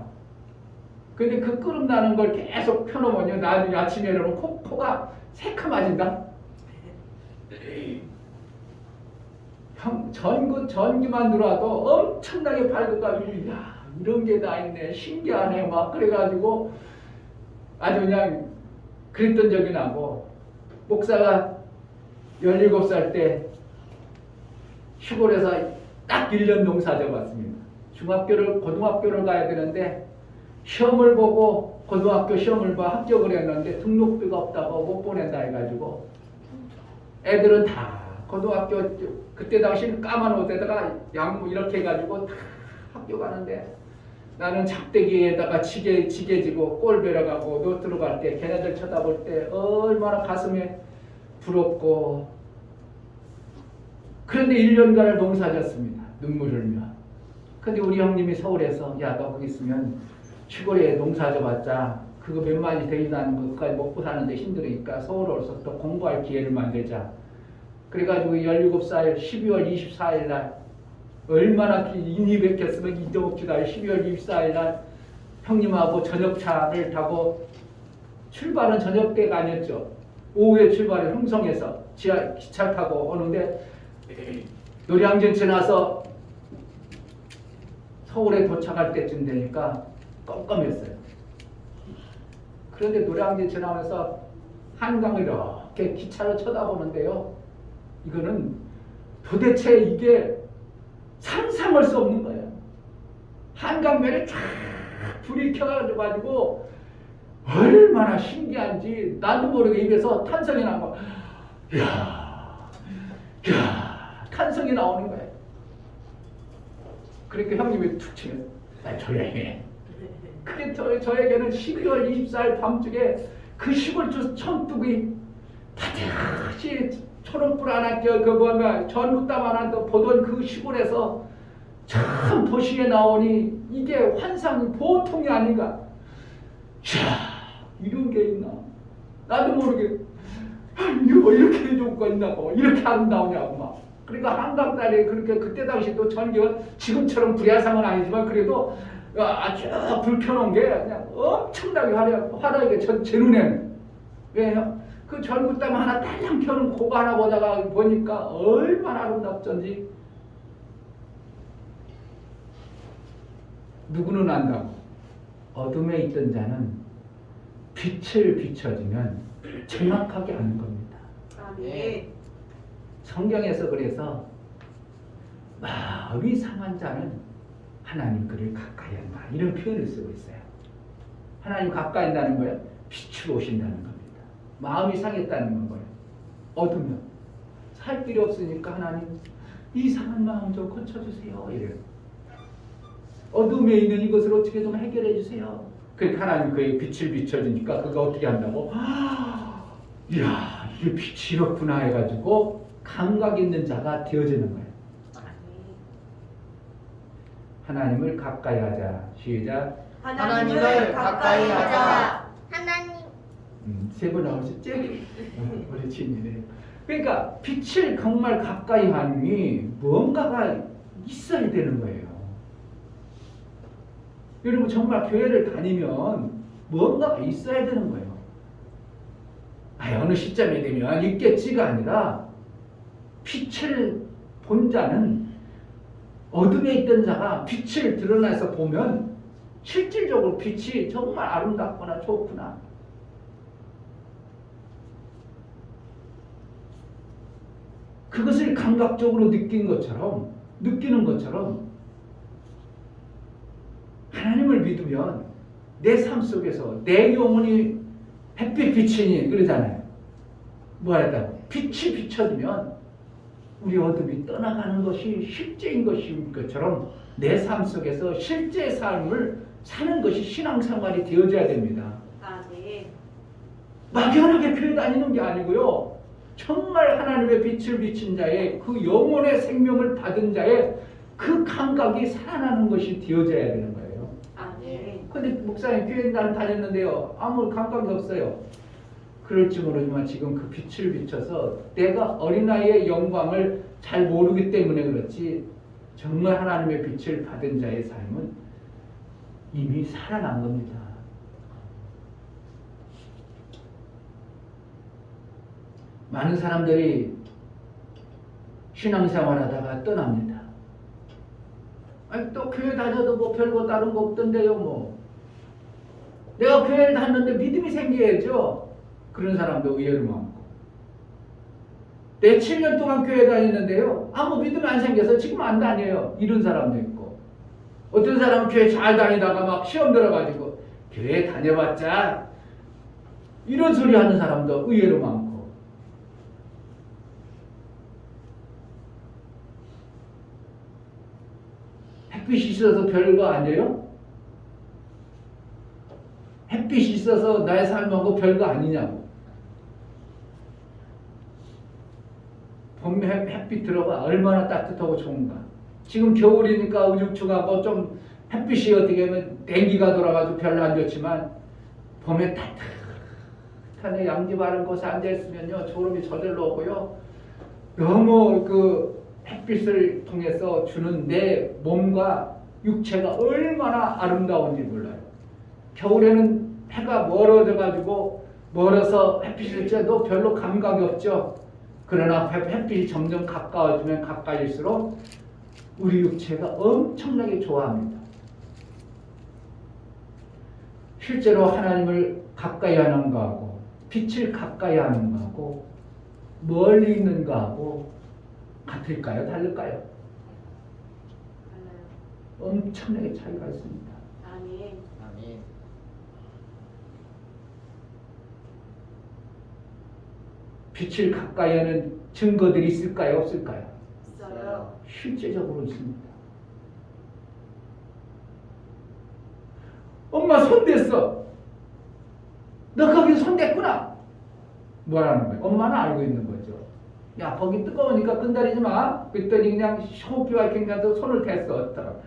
근데 그 끓음 나는 걸 계속 펴놓으면요 나중에 아침에는 코가 새카매진다. 전기만 들어와도 엄청나게 밝아가지고 야 이런 게 다 있네 신기하네 막 그래가지고 아주 그냥 그랬던 적이 나고 목사가 17살 때 시골에서 딱 1년 농사 져봤습니다. 고등학교를 가야 되는데 시험을 보고 고등학교 시험을 봐 합격을 했는데 등록비가 없다고 못 보낸다 해가지고 애들은 다 고등학교 그때 당시는 까만 옷에다가 양복 이렇게 해가지고 다 학교 가는데 나는 작대기에다가 지게 지고 꼴 베러 가고 노트로 갈 때 걔네들 쳐다볼 때 얼마나 가슴에 부럽고. 그런데 1년간을 농사졌습니다. 눈물 흘며. 근데 우리 형님이 서울에서 야 너 거기 있으면 시골에 농사져봤자 그거 몇 마디 되지도 않는 거까지 먹고 사는데 힘들으니까 서울 와서 또 공부할 기회를 만들자. 그래가지고 17살 12월 24일 날 얼마나 인이 베꼈으면 잊어먹지도 않아요. 12월 24일 날 형님하고 저녁차를 타고 출발은 저녁 때가 아니었죠. 오후에 출발을 흥성에서 기차 타고 오는데 노량진 지나서 서울에 도착할 때쯤 되니까 껌껌했어요. 그런데 노량진 지나면서 한강을 이렇게 기차로 쳐다보는데요. 이거는 도대체 이게 상상할 수 없는 거예요. 한강변에 쫙 불이 켜가지고 얼마나 신기한지 나도 모르게 입에서 탄성이 나는 거야. 이야, 탄성이 나오는 거예요. 그러니까 형님이 툭 치면 조용히 해. 그게 저에게는 12월 24일 밤중에 그 시골 천뚝이 다시 초록불 하나 전국담 하나 보던 그 시골에서 참 도시에 나오니 이게 환상이 보통이 아닌가. 이야, 이런 게 있나. 나도 모르게 이거 이렇게 해줄 거 있나고 이렇게 아름다우냐고 막. 그러니까 한강다리에 그렇게 그때 당시도 전기가 지금처럼 불야상은 아니지만 그래도 아주 불 켜놓은 게 그냥 엄청나게 화려하게 제 눈에는. 왜요? 그 전구땀 하나 딸랑 켜놓은 그거 하나 보다가 보니까 얼마나 아름답던지. 누구는 안다고. 어둠에 있던 자는 빛을 비춰주면 정확하게 아는 겁니다. 네. 성경에서 그래서 마음이 상한 자는 하나님 그를 가까이 한다 이런 표현을 쓰고 있어요. 하나님 가까이 한다는 거예요. 빛으로 오신다는 겁니다. 마음이 상했다는 거예요. 어두면 살 길이 없으니까 하나님 이 상한 마음 좀 고쳐주세요. 이래요. 어둠에 있는 이것을 어떻게 좀 해결해 주세요. 그러니까 하나님 그의 빛을 비춰주니까 그거 어떻게 한다고? 이야, 이게 빛이 이렇구나 해가지고 감각 있는 자가 되어지는 거예요. 하나님을 가까이 하자. 시작. 하나님을 가까이 하자. 하나님 세 번 나오셨죠? 우리 친이네. 그러니까 빛을 정말 가까이 하니 뭔가가 있어야 되는 거예요. 여러분 정말 교회를 다니면 뭔가가 있어야 되는 거예요. 어느 시점에 되면 있겠지가 아니라 빛을 본 자는 어둠에 있던 자가 빛을 드러나서 보면 실질적으로 빛이 정말 아름답구나 좋구나. 그것을 감각적으로 느끼는 것처럼 하나님을 믿으면 내 삶 속에서 내 영혼이 햇빛 비치니 그러잖아요. 뭐 하랬다고? 빛이 비춰지면 우리 어둠이 떠나가는 것이 실제인 것처럼 내 삶 속에서 실제 삶을 사는 것이 신앙생활이 되어져야 됩니다. 네. 막연하게 교회 다니는 게 아니고요. 정말 하나님의 빛을 비친 자의 그 영혼의 생명을 받은 자의 그 감각이 살아나는 것이 되어져야 되는 거예요. 네. 근데 목사님 교회 다녔는데요. 아무 감각이 없어요. 그럴지 모르지만 지금 그 빛을 비춰서 내가 어린아이의 영광을 잘 모르기 때문에 그렇지 정말 하나님의 빛을 받은 자의 삶은 이미 살아난 겁니다. 많은 사람들이 신앙생활하다가 떠납니다. 아니 또 교회 다녀도 뭐 별거 다른 거 없던데요 뭐. 내가 교회를 다녔는데 믿음이 생겨야죠. 그런 사람도 의외로 많고. 내 7년 동안 교회 다녔는데요 아무 믿음이 안 생겨서 지금 안 다녀요. 이런 사람도 있고. 어떤 사람은 교회 잘 다니다가 막 시험 들어가지고 교회 다녀봤자 이런 소리 하는 사람도 의외로 많고. 햇빛이 있어서 별거 아니에요? 햇빛이 있어서 나의 삶하고 별거 아니냐고. 봄 햇빛 들어가 얼마나 따뜻하고 좋은가. 지금 겨울이니까 우중충하고 뭐 좀 햇빛이 어떻게 하면 냉기가 돌아가지고 별로 안 좋지만 봄에 따뜻한 양지 바른 곳에 앉아있으면요 졸음이 저절로 오고요. 너무 그 햇빛을 통해서 주는 내 몸과 육체가 얼마나 아름다운지 몰라요. 겨울에는 해가 멀어져가지고 멀어서 햇빛을 쬐도 별로 감각이 없죠. 그러나 햇빛이 점점 가까워지면 가까이일수록 우리 육체가 엄청나게 좋아합니다. 실제로 하나님을 가까이 하는 거하고 빛을 가까이 하는 거하고 멀리 있는 거하고 같을까요? 다를까요? 엄청나게 차이가 있습니다. 아멘. 아멘. 빛을 가까이 하는 증거들이 있을까요? 없을까요? 있어요. 실제적으로 있습니다. 엄마 손 댔어. 너 거기 손 댔구나. 뭐라는 거예요? 엄마는 알고 있는 거죠. 야 거기 뜨거우니까 끈다리지 마. 그랬더니 그냥 호기와 갱가서 손을 댔어.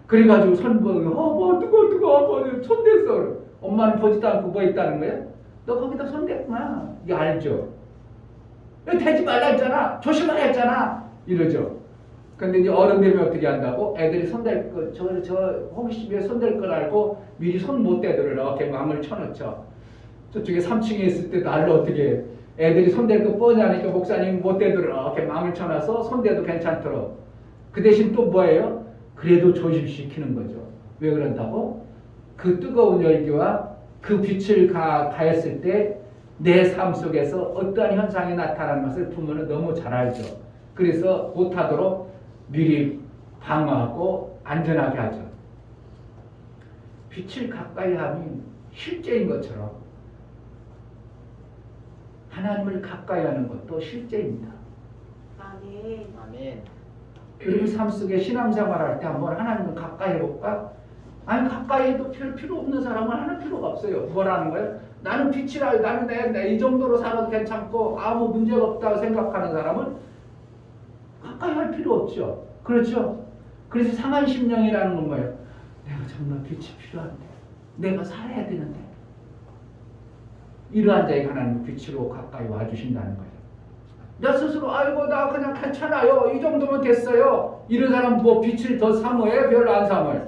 그래가지고 손 보고 뭐 뜨거워 손 댔어. 엄마는 보지도 않고 뭐 있다는 거예요? 너 거기다 손 댔구나. 이게 알죠. 대지 말라 했잖아. 조심하라 했잖아. 이러죠. 근데 이제 어른 되면 어떻게 한다고? 애들이 손댈 거, 저 호기심에 손댈 걸 알고 미리 손 못 대도록 이렇게 마음을 쳐놓죠. 저쪽에 3층에 있을 때 날로 어떻게 애들이 손댈 거 뻔히 하니까 목사님 못 대도록 이렇게 마음을 쳐놔서 손대도 괜찮도록. 그 대신 또 뭐예요? 그래도 조심시키는 거죠. 왜 그런다고? 그 뜨거운 열기와 그 빛을 가했을 때 내 삶 속에서 어떠한 현상이 나타나는 것을 부모는 너무 잘 알죠. 그래서 못하도록 미리 방어하고 안전하게 하죠. 빛을 가까이 하면 실제인 것처럼 하나님을 가까이 하는 것도 실제입니다. 아멘. 아멘. 우리 삶 속에 신앙생활할 때 한번 하나님을 가까이 해볼까? 아니 가까이 해도 별 필요 없는 사람은 하는 필요가 없어요. 뭐라는 거예요? 나는 빛이라 나는 내 이 정도로 살아도 괜찮고 아무 문제가 없다고 생각하는 사람은 가까이 할 필요 없죠. 그렇죠? 그래서 상한 심령이라는 건 뭐예요? 내가 정말 빛이 필요한데 내가 살아야 되는데 이러한 자에게 하나님 빛으로 가까이 와주신다는 거예요. 나 스스로 아이고 나 그냥 괜찮아요. 이 정도면 됐어요. 이런 사람 뭐 빛을 더 사모해? 별로 안 사모해.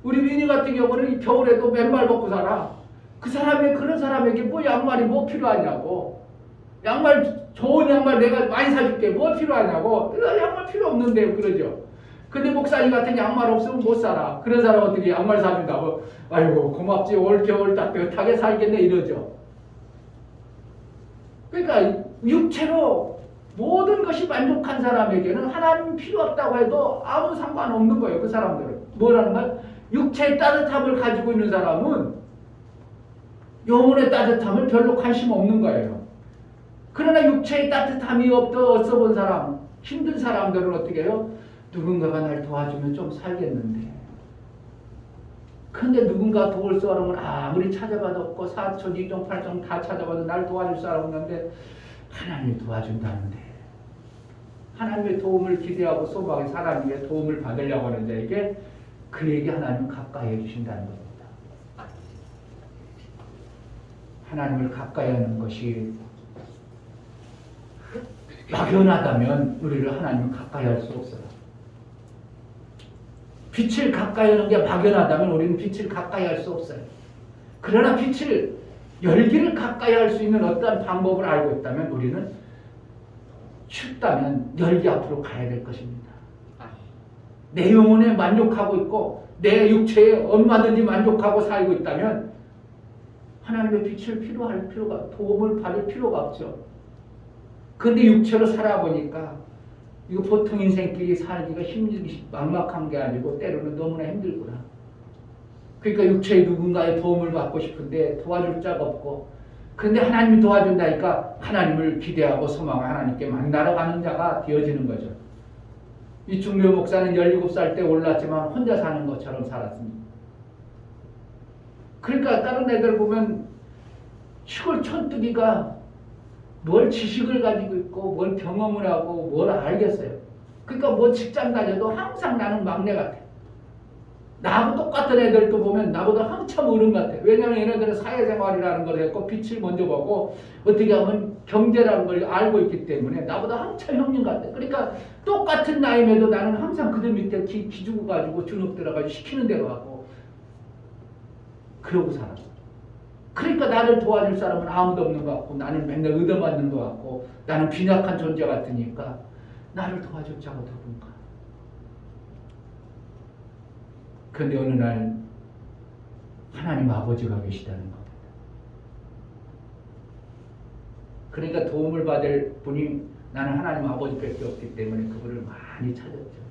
우리 민희 같은 경우는 겨울에도 맨발 벗고 살아. 그 사람이 그런 사람에게 뭐 양말이 뭐 필요하냐고. 양말 좋은 양말 내가 많이 사줄게. 뭐 필요하냐고. 양말 필요 없는데요. 그러죠. 근데 목사님 같은 양말 없으면 못 살아. 그런 사람 어떻게 양말 사준다고. 아이고 고맙지. 올 겨울 따뜻하게 살겠네 이러죠. 그러니까 육체로 모든 것이 만족한 사람에게는 하나님 필요 없다고 해도 아무 상관없는 거예요. 그 사람들은. 뭐라는 거야? 육체의 따뜻함을 가지고 있는 사람은 영혼의 따뜻함을 별로 관심 없는 거예요. 그러나 육체의 따뜻함이 없어 본 사람, 힘든 사람들은 어떻게 해요? 누군가가 날 도와주면 좀 살겠는데. 근데 누군가 도울 사람은 아무리 찾아봐도 없고 사촌, 이종, 팔종 다 찾아봐도 날 도와줄 사람 없는데 하나님이 도와준다는데. 하나님의 도움을 기대하고 소망해 사람에게 도움을 받으려고 하는 자에게 그에게 하나님은 가까이 해주신다는 겁니다. 하나님을 가까이 하는 것이 막연하다면 우리를 하나님을 가까이 할 수 없어요. 빛을 가까이 하는 게 막연하다면 우리는 빛을 가까이 할 수 없어요. 그러나 빛을 열기를 가까이 할 수 있는 어떠한 방법을 알고 있다면 우리는 춥다면 열기 앞으로 가야 될 것입니다. 내 영혼에 만족하고 있고 내 육체에 얼마든지 만족하고 살고 있다면 하나님의 빛을 필요할 필요가 도움을 받을 필요가 없죠. 그런데 육체로 살아보니까 이거 보통 인생끼리 살기가 힘들기 막막한 게 아니고 때로는 너무나 힘들구나. 그러니까 육체의 누군가의 도움을 받고 싶은데 도와줄 자가 없고 그런데 하나님이 도와준다니까 하나님을 기대하고 소망을 하나님께 만나러 가는 자가 되어지는 거죠. 이 중묘 목사는 17살 때 올랐지만 혼자 사는 것처럼 살았습니다. 그러니까 다른 애들 보면 시골 촌뜨기가 뭘 지식을 가지고 있고 뭘 경험을 하고 뭘 알겠어요. 그러니까 뭐 직장 다녀도 항상 나는 막내 같아. 나하고 똑같은 애들도 보면 나보다 한참 어른 같아. 왜냐면 얘네들은 사회생활이라는 걸 했고 빛을 먼저 보고 어떻게 하면 경제라는 걸 알고 있기 때문에 나보다 한참 형님 같아. 그러니까 똑같은 나이에도 나는 항상 그들 밑에 기주고 가지고 주눅 들어가지고 시키는 대로 하고 그러고 살아. 그러니까 나를 도와줄 사람은 아무도 없는 것 같고 나는 맨날 얻어맞는 것 같고 나는 빈약한 존재 같으니까 나를 도와줄 자가 누군가. 그런데 어느 날 하나님 아버지가 계시다는 겁니다. 그러니까 도움을 받을 분이 나는 하나님 아버지밖에 없기 때문에 그분을 많이 찾았죠.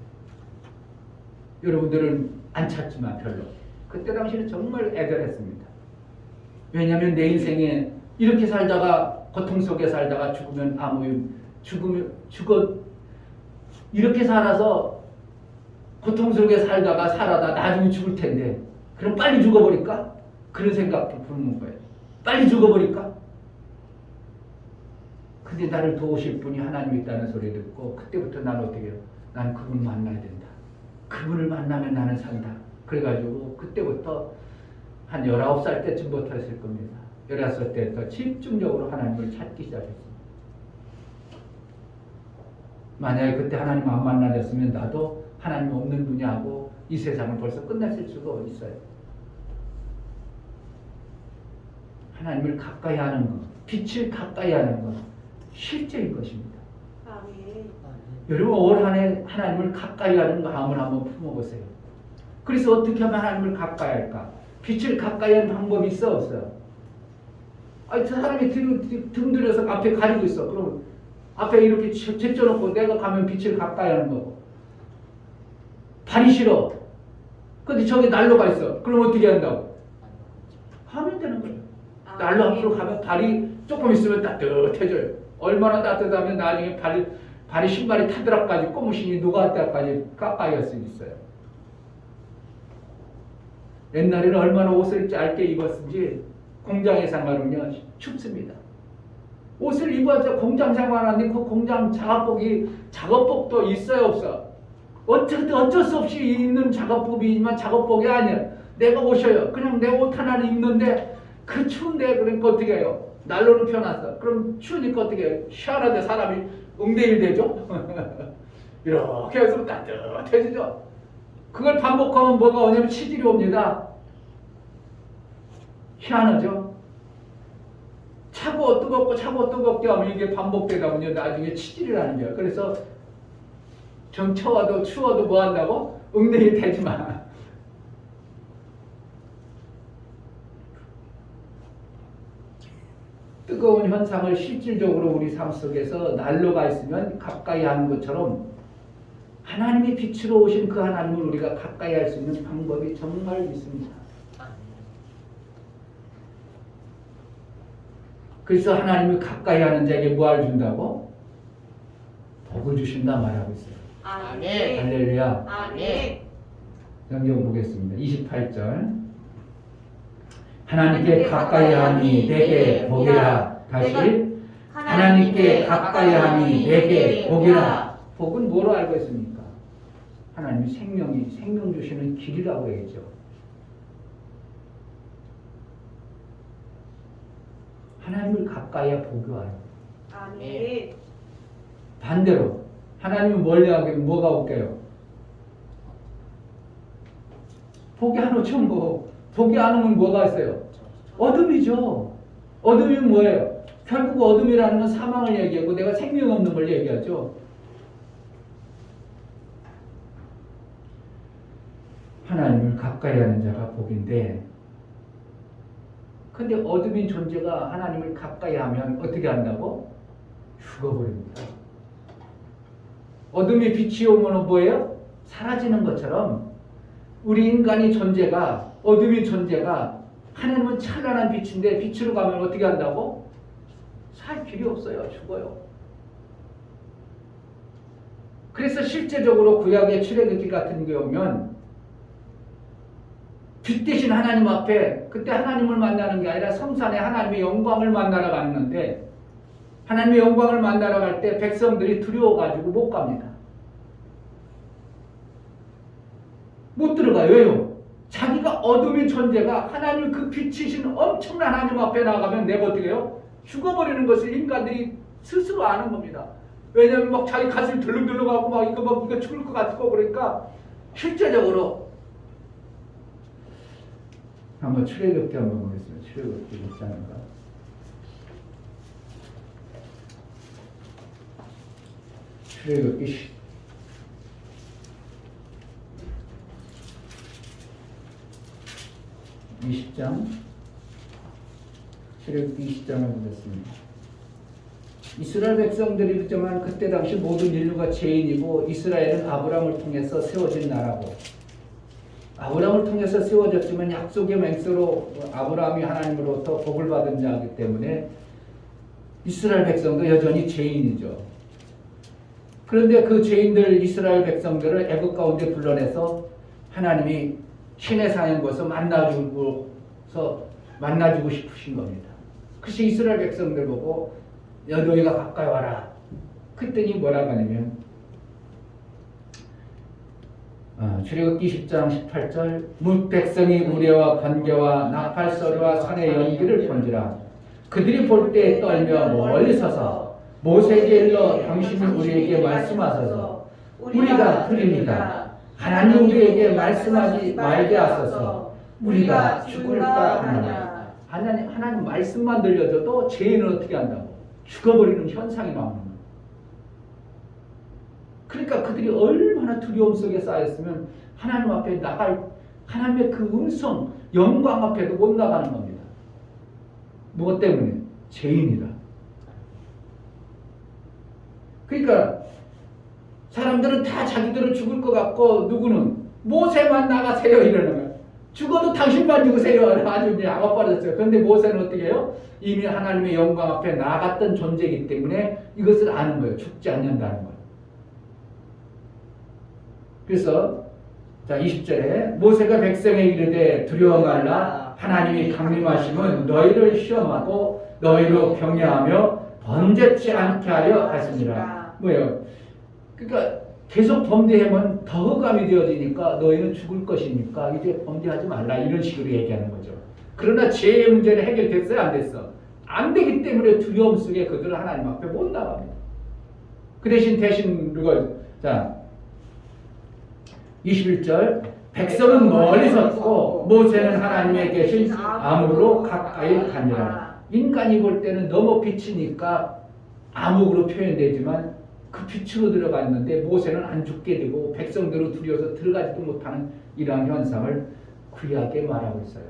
여러분들은 안 찾지만 별로. 그때 당시는 정말 애절했습니다. 왜냐하면 내 인생에 이렇게 살다가 고통 속에 살다가 죽으면 이렇게 살아서 고통 속에 살다가 살아다 나중에 죽을 텐데 그럼 빨리 죽어버릴까? 그런 생각도 부르는 거예요. 빨리 죽어버릴까? 근데 나를 도우실 분이 하나님 있다는 소리 듣고 그때부터 나는 어떻게 해요? 나는 그분 만나야 된다. 그분을 만나면 나는 산다. 그래가지고 그때부터 한 19살 때쯤부터 했을 겁니다. 19살 때부터 집중적으로 하나님을 찾기 시작했습니다. 만약에 그때 하나님 안 만나셨으면 나도 하나님 없는 분야하고 이 세상을 벌써 끝냈을 수가 어디 있어요. 하나님을 가까이 하는 것, 빛을 가까이 하는 것, 실제인 것입니다. 아멘. 여러분 올 한 해 하나님을 가까이 하는 마음을 한번 품어보세요. 그래서 어떻게 하면 하나님을 가까이 할까? 빛을 가까이 하는 방법이 있어 없어요? 아니 저 사람이 등 들여서 앞에 가리고 있어. 그럼 앞에 이렇게 제쳐놓고 내가 가면 빛을 가까이 하는 거고. 발이 싫어. 근데 저기 난로가 있어. 그럼 어떻게 한다고? 하면 되는 거예요. 난로 앞으로 가면 발이 조금 있으면 따뜻해져요. 얼마나 따뜻하면 나중에 발이 신발이 타들어까지 꼬무신이 녹아다까지 가까이 할 수 있어요. 옛날에는 얼마나 옷을 짧게 입었는지 공장에 생활하면 춥습니다. 옷을 입어서 공장 생활하는데 그 공장 작업복도 있어요 없어? 어쩔 수 없이 입는 작업복이지만 작업복이 아니야. 내가 옷이에요. 그냥 내 옷 하나를 입는데 그 추운데 그러니까 어떻게 해요? 난로를 펴놨어. 그럼 추우니까 어떻게 해요? 시원한데 사람이 웅대일 되죠? 이렇게 해서 따뜻해지죠? 그걸 반복하면 뭐가 오냐면 치질이 옵니다. 희한하죠? 차고 뜨겁게 하면 이게 반복되다 보면 나중에 치질이라는 거예요. 그래서 정처와도 추워도 뭐 한다고? 웅대일 되지만 뜨거운 현상을 실질적으로 우리 삶 속에서 난로가 있으면 가까이 하는 것처럼 하나님의 빛으로 오신 그 하나님을 우리가 가까이 할 수 있는 방법이 정말 있습니다. 그래서 하나님을 가까이 하는 자에게 뭐를 준다고? 복을 주신다 말하고 있어요. 아멘. 할렐루야. 아멘. 성경 보겠습니다. 28절. 하나님께 가까이 하니 내게 복이라. 다시 하나님께 가까이 하니 내게 복이라. 복은 뭐로 알고 있습니까? 하나님이 생명 주시는 길이라고 얘기죠. 하나님을 가까이 해 복이 와요. 아멘. 반대로 하나님은 멀리 하면 뭐가 올게요? 복이 안 오죠 뭐. 복이 안 오면 뭐가 있어요? 어둠이죠. 어둠이 뭐예요? 결국 어둠이라는 건 사망을 얘기하고 내가 생명 없는 걸 얘기하죠. 하나님을 가까이 하는 자가 복인데 근데 어둠인 존재가 하나님을 가까이 하면 어떻게 한다고? 죽어버립니다. 어둠이 빛이 오면 뭐예요? 사라지는 것처럼 우리 인간의 존재가 어둠인 존재가 하나님은 찬란한 빛인데 빛으로 가면 어떻게 한다고? 살 길이 없어요. 죽어요. 그래서 실제적으로 구약의 출애굽기 같은 경우면 빛 대신 하나님 앞에 그때 하나님을 만나는 게 아니라 성산에 하나님의 영광을 만나러 갔는데 하나님의 영광을 만나러 갈 때 백성들이 두려워가지고 못 갑니다. 못 들어가요. 왜요? 자기가 어둠의 존재가 하나님 그 빛이신 엄청난 하나님 앞에 나가면 내가 어떻게 해요? 죽어버리는 것을 인간들이 스스로 아는 겁니다. 왜냐면 막 자기 가슴이 들렁들렁하고 막 이거 죽을 것 같고 그러니까 실제적으로 한번 출애굽기 한번 보겠습니다. 출애굽기 6장인가? 출애굽기 20장 출애굽기 20장을 보겠습니다. 이스라엘 백성들이지만 그때 당시 모든 인류가 죄인이고 이스라엘은 아브라함을 통해서 세워진 나라고 아브라함을 통해서 세워졌지만 약속의 맹세로 아브라함이 하나님으로부터 복을 받은 자이기 때문에 이스라엘 백성도 여전히 죄인이죠. 그런데 그 죄인들 이스라엘 백성들을 애굽 가운데 불러내서 하나님이 신의 산에 곳에서 만나주고 싶으신 겁니다. 그래서 이스라엘 백성들 보고 너희가 가까이 와라. 그랬더니 뭐라고 하냐면 출애굽기 10장 18절 뭇 백성이 우레와 번개와 나팔소리와 산의 연기를 본지라 그들이 볼 때 떨며 멀리 서서 모세에게 일러 당신이 우리에게 말씀하소서 우리가 드립니다. 하나님 우리에게 말씀하지 말게 하소서 우리가 죽을까 하느냐. 하나님 말씀만 들려줘도 죄인은 어떻게 한다고? 죽어버리는 현상이 나오는 거예요. 그러니까 그들이 얼마나 두려움 속에 쌓였으면 하나님 앞에 나갈 하나님의 그 음성 영광 앞에도 못 나가는 겁니다. 무엇 때문에? 죄인이라. 그러니까 사람들은 다 자기들은 죽을 것 같고 누구는 모세만 나가세요 이러는 거예요. 죽어도 당신만 죽으세요. 아주 이제 악어 빠졌어요. 그런데 모세는 어떻게 해요? 이미 하나님의 영광 앞에 나갔던 존재이기 때문에 이것을 아는 거예요. 죽지 않는다는 거예요. 그래서 자 20절에 모세가 백성에 이르되 두려워 말라 하나님이 강림하심은 너희를 시험하고 너희로 경외하며 번제치 않게 하려 하시니라. 뭐예요? 그러니까 계속 범죄하면 더 흑암이 되어지니까 너희는 죽을 것이니까 이제 범죄하지 말라 이런 식으로 얘기하는 거죠. 그러나 죄의 문제는 해결됐어요? 안 됐어? 안 되기 때문에 두려움 속에 그들은 하나님 앞에 못 나갑니다. 그 대신 누가 자 21절 백성은 멀리 섰고 모세는 하나님의 계신 암으로 가까이 가니라. 인간이 볼 때는 너무 빛이니까 암흑으로 표현되지만 그 빛으로 들어갔는데 모세는 안 죽게 되고 백성들은 두려워서 들어가지도 못하는 이러한 현상을 구약에 말하고 있어요.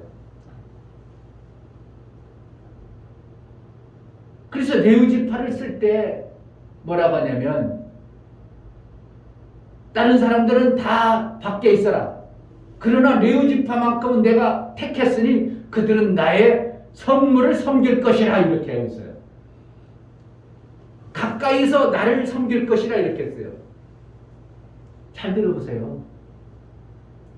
그래서 레위지파를 쓸 때 뭐라고 하냐면 다른 사람들은 다 밖에 있어라. 그러나 레위지파만큼은 내가 택했으니 그들은 나의 선물을 섬길 것이라 이렇게 하고 있어요. 가까이서 나를 섬길 것이라 이렇게 했어요. 잘 들어보세요.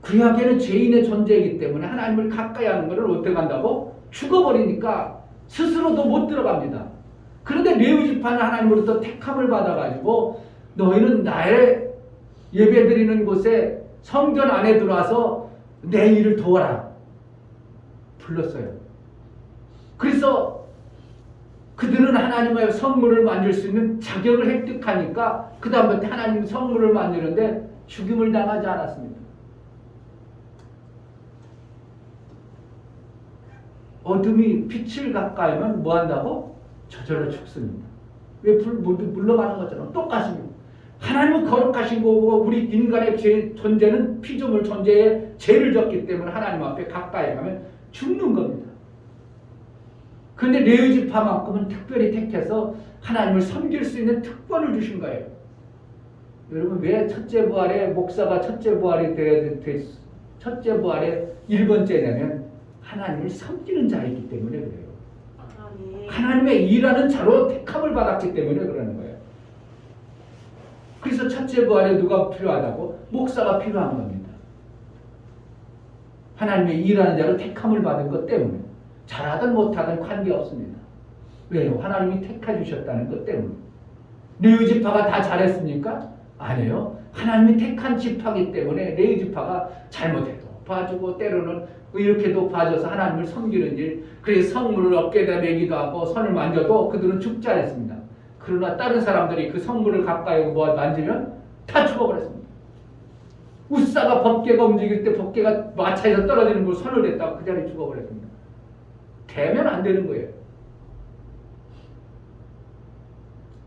구약에는 죄인의 존재이기 때문에 하나님을 가까이 하는 것을 어떻게 한다고? 죽어버리니까 스스로도 못 들어갑니다. 그런데 레위지파는 하나님으로부터 택함을 받아가지고 너희는 나의 예배드리는 곳에 성전 안에 들어와서 내 일을 도와라 불렀어요. 그래서 그들은 하나님의 선물을 만들 수 있는 자격을 획득하니까 그 다음부터 하나님 선물을 만드는데 죽임을 당하지 않았습니다. 어둠이 빛을 가까이 하면 뭐 한다고? 저절로 죽습니다. 왜 물러가는 것처럼 똑같습니다. 하나님은 거룩하신 거고 우리 인간의 존재는 피조물 존재에 죄를 졌기 때문에 하나님 앞에 가까이 가면 죽는 겁니다. 그런데 레위지파만큼은 특별히 택해서 하나님을 섬길 수 있는 특권을 주신 거예요. 여러분 왜 첫째 부활에 목사가 첫째 부활이 첫째 부활의 1번째냐면 하나님을 섬기는 자이기 때문에 그래요. 하나님의 일하는 자로 택함을 받았기 때문에 그러는 거예요. 그래서 첫째 부활에 누가 필요하다고? 목사가 필요한 겁니다. 하나님의 일하는 자로 택함을 받은 것 때문에 잘하든 못하든 관계없습니다. 왜요? 하나님이 택해 주셨다는 것 때문에. 레위 지파가 다 잘했습니까? 아니에요. 하나님이 택한 지파이기 때문에 레위 지파가 잘못해도 봐주고 때로는 이렇게도 봐줘서 하나님을 섬기는 일, 그래서 성물을 어깨에다 매기도 하고 손을 만져도 그들은 죽지 않았습니다. 그러나 다른 사람들이 그 성물을 가까이 뭐 만지면 다 죽어버렸습니다. 우사가 법궤가 움직일 때 법궤가 마차에서 떨어지는 걸 손을 댔다가 그 자리에 죽어버렸습니다. 대면 안 되는 거예요.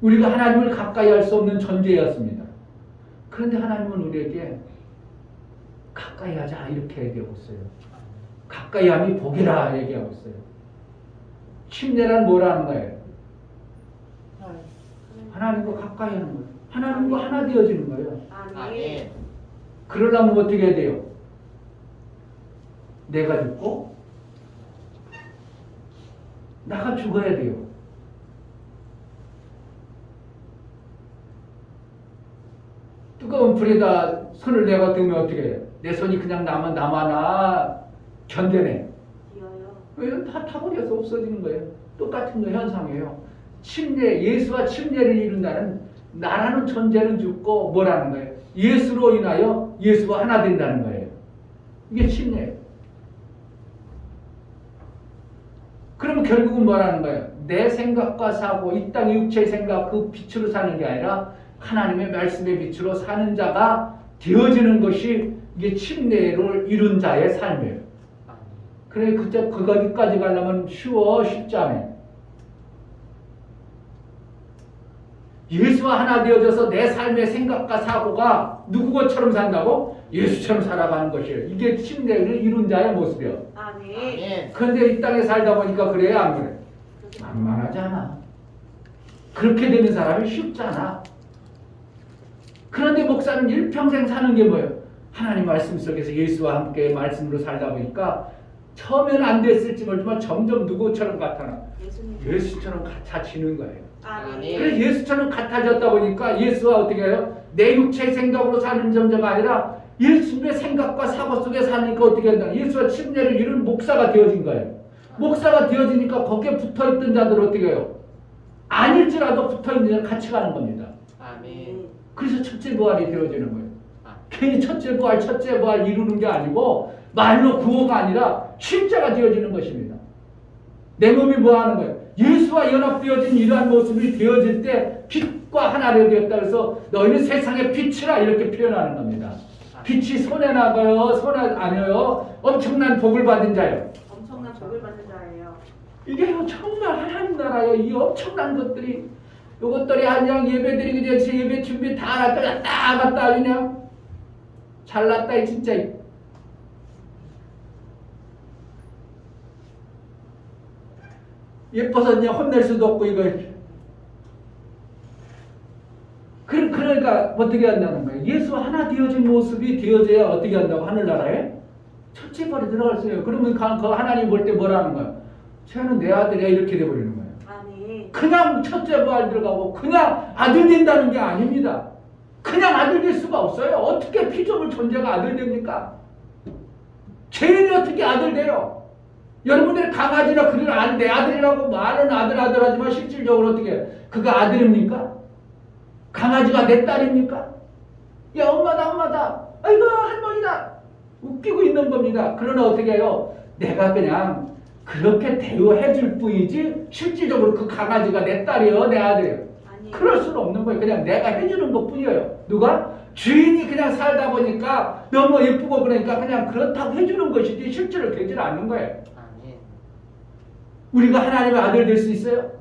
우리가 하나님을 가까이 할 수 없는 존재였습니다. 그런데 하나님은 우리에게 가까이 하자 이렇게 얘기하고 있어요. 가까이 함이 복이라 얘기하고 있어요. 침례란 뭐라는 거예요? 하나님과 가까이 하는 거예요. 하나님과 하나 되어지는 거예요. 아멘. 그러려면 어떻게 해야 돼요? 내가 죽고 나가 죽어야 돼요. 뜨거운 불에다 손을 내가 들면 어떻게 해요? 내 손이 그냥 남아나 견뎌내. 뛰어요. 왜? 다 타버려서 없어지는 거예요. 똑같은 거 현상이에요. 침례, 예수와 침례를 이룬다는 나라는 존재는 죽고 뭐라는 거예요? 예수로 인하여 예수와 하나 된다는 거예요. 이게 침례예요. 그러면 결국은 뭐라는 거예요? 내 생각과 사고, 이 땅의 육체의 생각 그 빛으로 사는 게 아니라 하나님의 말씀의 빛으로 사는 자가 되어지는 것이 이게 침례를 이룬 자의 삶이에요. 그래 거기까지 가려면 쉽지 않아요. 예수와 하나 되어져서 내 삶의 생각과 사고가 누구처럼 산다고? 예수처럼 살아가는 것이에요. 이게 침례를 이룬 자의 모습이에요. 아멘. 그런데 이 땅에 살다 보니까 그래요, 안 그래? 만만하지 않아. 그렇게 되는 사람이 쉽지 않아. 그런데 목사는 일평생 사는 게 뭐예요? 하나님 말씀 속에서 예수와 함께 말씀으로 살다 보니까 처음에는 안 됐을지 모르지만 점점 누구처럼 같아나? 예수처럼 같아지는 거예요. 아멘. 그래서 예수처럼 같아졌다 보니까 예수와 어떻게 해요? 내 육체의 생각으로 사는 존재가 아니라 예수님의 생각과 사고 속에 사니까 어떻게 한다? 예수와 침례를 이룬 목사가 되어진 거예요. 목사가 되어지니까 거기에 붙어있던 자들 어떻게 해요? 아닐지라도 붙어있는 자 같이 가는 겁니다. 아멘. 그래서 첫째 부활이 되어지는 거예요. 괜히 첫째 부활 이루는 게 아니고 말로 구호가 아니라 실제가 되어지는 것입니다. 내 몸이 뭐 하는 거예요? 예수와 연합되어진 이러한 모습이 되어질 때 빛과 하나가 되었다 그래서 너희는 세상의 빛이라 이렇게 표현하는 겁니다. 빛이 손에 나가요? 손에 아니에요? 엄청난 복을 받은 자예요. 엄청난 복을 받는 자예요. 이게 정말 하나님 나라예요. 이 엄청난 것들이 이것들이 그냥 예배드리기 전에 예배 준비 다 갔다 그냥 잘났다 진짜. 예뻐서 그냥 혼낼 수도 없고 이거. 그러니까 어떻게 한다는 거예요? 예수 하나 되어진 모습이 되어져야 어떻게 한다고 하늘나라에? 첫째 벌이 들어갈 수 있어요. 그러면 그 하나님 볼 때 뭐라는 거예요? 쟤는 내 아들이야 이렇게 돼버리는 거예요. 아멘. 그냥 첫째 부활 들어가고 그냥 아들 된다는 게 아닙니다. 그냥 아들 될 수가 없어요. 어떻게 피조물 존재가 아들 됩니까? 죄인이 어떻게 아들 돼요? 여러분들이 강아지나 그를 내 아들이라고 말은 아들 하지만 실질적으로 어떻게 그가 아들입니까? 강아지가 내 딸입니까? 야 엄마다 아이고 할머니다 웃기고 있는 겁니다. 그러나 어떻게 해요? 내가 그냥 그렇게 대우해 줄 뿐이지 실질적으로 그 강아지가 내 딸이에요 내 아들이에요. 그럴 수는 없는 거예요. 그냥 내가 해주는 것 뿐이에요. 누가? 주인이 그냥 살다 보니까 너무 예쁘고 그러니까 그냥 그렇다고 해주는 것이지 실제로 되질 않는 거예요. 우리가 하나님의 아들 될 수 있어요?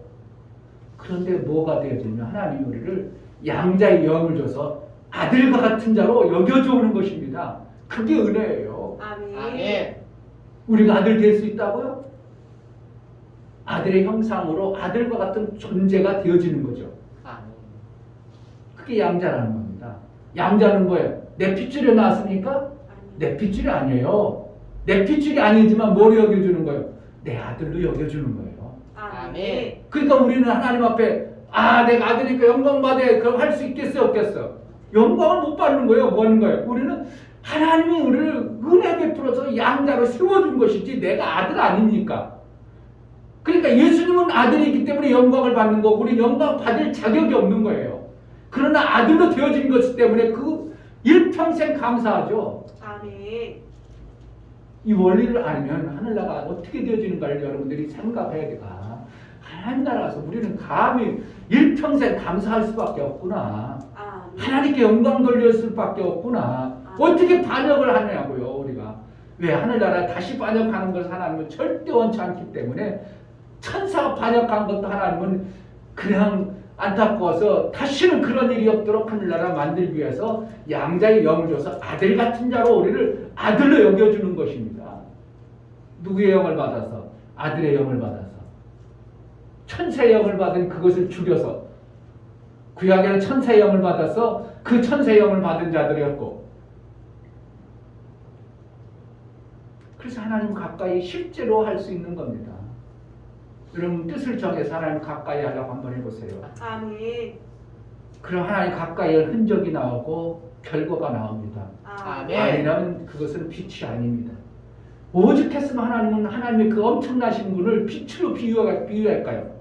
그런데 뭐가 되어지면 하나님이 우리를 양자의 영을 줘서 아들과 같은 자로 여겨주는 것입니다. 그게 은혜예요. 아멘. 우리가 아들 될 수 있다고요? 아들의 형상으로 아들과 같은 존재가 되어지는 거죠. 그게 양자라는 겁니다. 양자는 뭐예요? 내 핏줄에 나왔습니까? 내 핏줄이 아니에요. 내 핏줄이 아니지만 뭘 여겨주는 거예요? 내 아들로 여겨주는 거예요. 아멘. 그러니까 우리는 하나님 앞에 내가 아들이니까 영광 받아 그럼 할 수 있겠어요 없겠어? 영광을 못 받는 거예요. 뭐 하는 거예요? 우리는 하나님이 우리를 은혜 베풀어서 양자로 세워준 것이지 내가 아들 아닙니까? 그러니까 예수님은 아들이기 때문에 영광을 받는 거고 우리 영광 받을 자격이 없는 거예요. 그러나 아들로 되어진 것 때문에 그 일평생 감사하죠. 아멘. 이 원리를 알면 하늘나라가 어떻게 되어지는가를 여러분들이 생각해야 돼가. 하나님 나라에서 우리는 감히 일평생 감사할 수밖에 없구나. 아멘. 하나님께 영광 돌릴 수밖에 없구나. 어떻게 반역을 하냐고요 우리가. 왜 하늘나라에 다시 반역하는 것을 하나님은 절대 원치 않기 때문에 천사가 반역한 것도 하나님은 그냥 안타까워서 다시는 그런 일이 없도록 하늘나라 만들기 위해서 양자의 영을 줘서 아들 같은 자로 우리를 아들로 여겨주는 것입니다. 누구의 영을 받아서? 아들의 영을 받아서. 천사의 영을 받은 그것을 죽여서 구약에는 천사의 영을 받아서 그 천사의 영을 받은 자들이었고 그래서 하나님 가까이 실제로 할 수 있는 겁니다. 여러분 뜻을 정해서 하나님 가까이 하려고 한번 해보세요. 아멘. 그럼 하나님 가까이 할 흔적이 나오고 결과가 나옵니다. 아멘. 아니라면 그것은 빛이 아닙니다. 오죽했으면 하나님은 하나님의 그 엄청나신 분을 빛으로 비유할까요?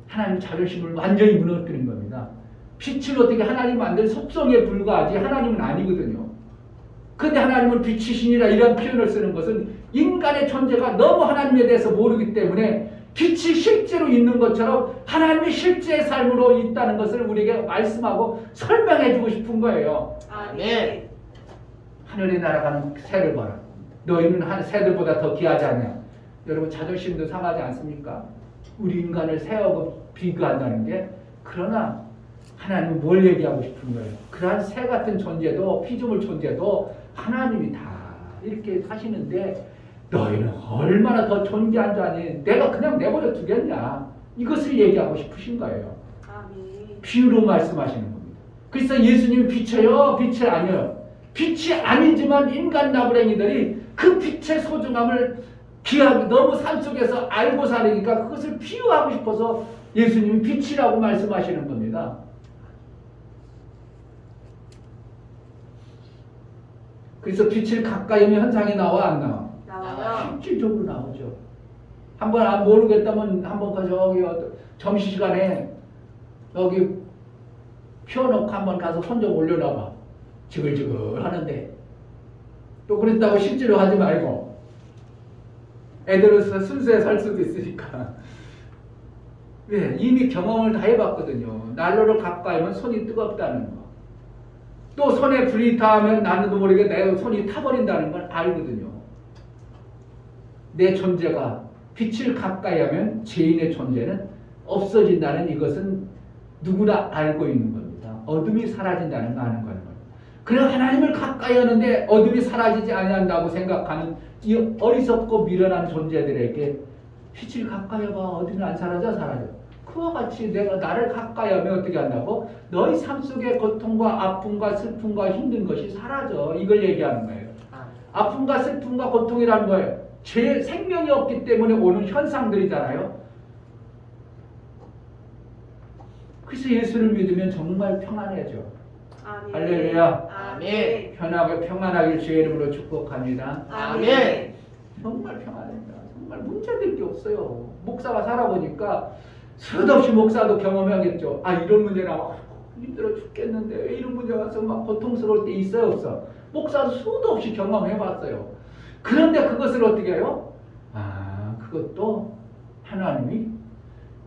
하나님 자존심을 완전히 무너뜨린 겁니다. 빛을 어떻게 하나님 만든 속성에 불과하지 하나님은 아니거든요. 그런데 하나님은 빛이시니라 이런 표현을 쓰는 것은 인간의 존재가 너무 하나님에 대해서 모르기 때문에 빛이 실제로 있는 것처럼 하나님의 실제의 삶으로 있다는 것을 우리에게 말씀하고 설명해 주고 싶은 거예요. 아멘. 하늘에 날아가는 새를 봐라. 너희는 새들보다 더 귀하지 않냐. 여러분 자존심도 상하지 않습니까? 우리 인간을 새하고 비교한다는 게. 그러나 하나님은 뭘 얘기하고 싶은 거예요? 그러한 새 같은 존재도 피조물 존재도 하나님이 다 이렇게 하시는데 너희는 얼마나 더 존귀한 자니 내가 그냥 내버려 두겠냐. 이것을 얘기하고 싶으신 거예요. 아멘. 비유로 말씀하시는 겁니다. 그래서 예수님이 빛이에요? 빛이 아니에요. 빛이 아니지만 인간 나부랭이들이 그 빛의 소중함을 귀하게 너무 산속에서 알고 살으니까 그것을 비유하고 싶어서 예수님이 빛이라고 말씀하시는 겁니다. 그래서 빛을 가까이 오면 현상이 나와 안 나와? 나와요. 실질적으로 나오죠. 한번 안 모르겠다면 한번 저기 점심시간에 여기 펴놓고 한번 가서 손 좀 올려놔봐. 지글지글 하는데 또 그랬다고 실제로 하지 말고 애들은 순수해 살 수도 있으니까. 왜? 이미 경험을 다 해봤거든요. 난로를 가까이 하면 손이 뜨겁다는 거. 또 손에 불이 닿으면 나도 모르게 내 손이 타버린다는 걸 알거든요. 내 존재가 빛을 가까이 하면 죄인의 존재는 없어진다는 이것은 누구나 알고 있는 겁니다. 어둠이 사라진다는 거 아는 거예요. 그냥 하나님을 가까이 하는데 어둠이 사라지지 아니한다고 생각하는 이 어리석고 미련한 존재들에게 빛을 가까이 해봐. 어둠이 안 사라져? 사라져. 그와 같이 내가 나를 가까이 하면 어떻게 한다고? 너희 삶 속의 고통과 아픔과 슬픔과 힘든 것이 사라져. 이걸 얘기하는 거예요. 아픔과 슬픔과 고통이라는 거예요. 죄 생명이 없기 때문에 오는 현상들이잖아요. 그래서 예수를 믿으면 정말 평안해져. 아멘. 할렐루야. 아멘. 편하게 평안하길 주의 이름으로 축복합니다. 아멘. 정말 평안합니다. 정말 문제될 게 없어요. 목사가 살아보니까 수도 없이 목사도 경험하겠죠. 아 이런 문제 나와 힘들어 죽겠는데 왜 이런 문제 와서 막 고통스러울 때 있어요 없어? 목사도 수도 없이 경험해봤어요. 그런데 그것을 어떻게 해요? 아 그것도 하나님이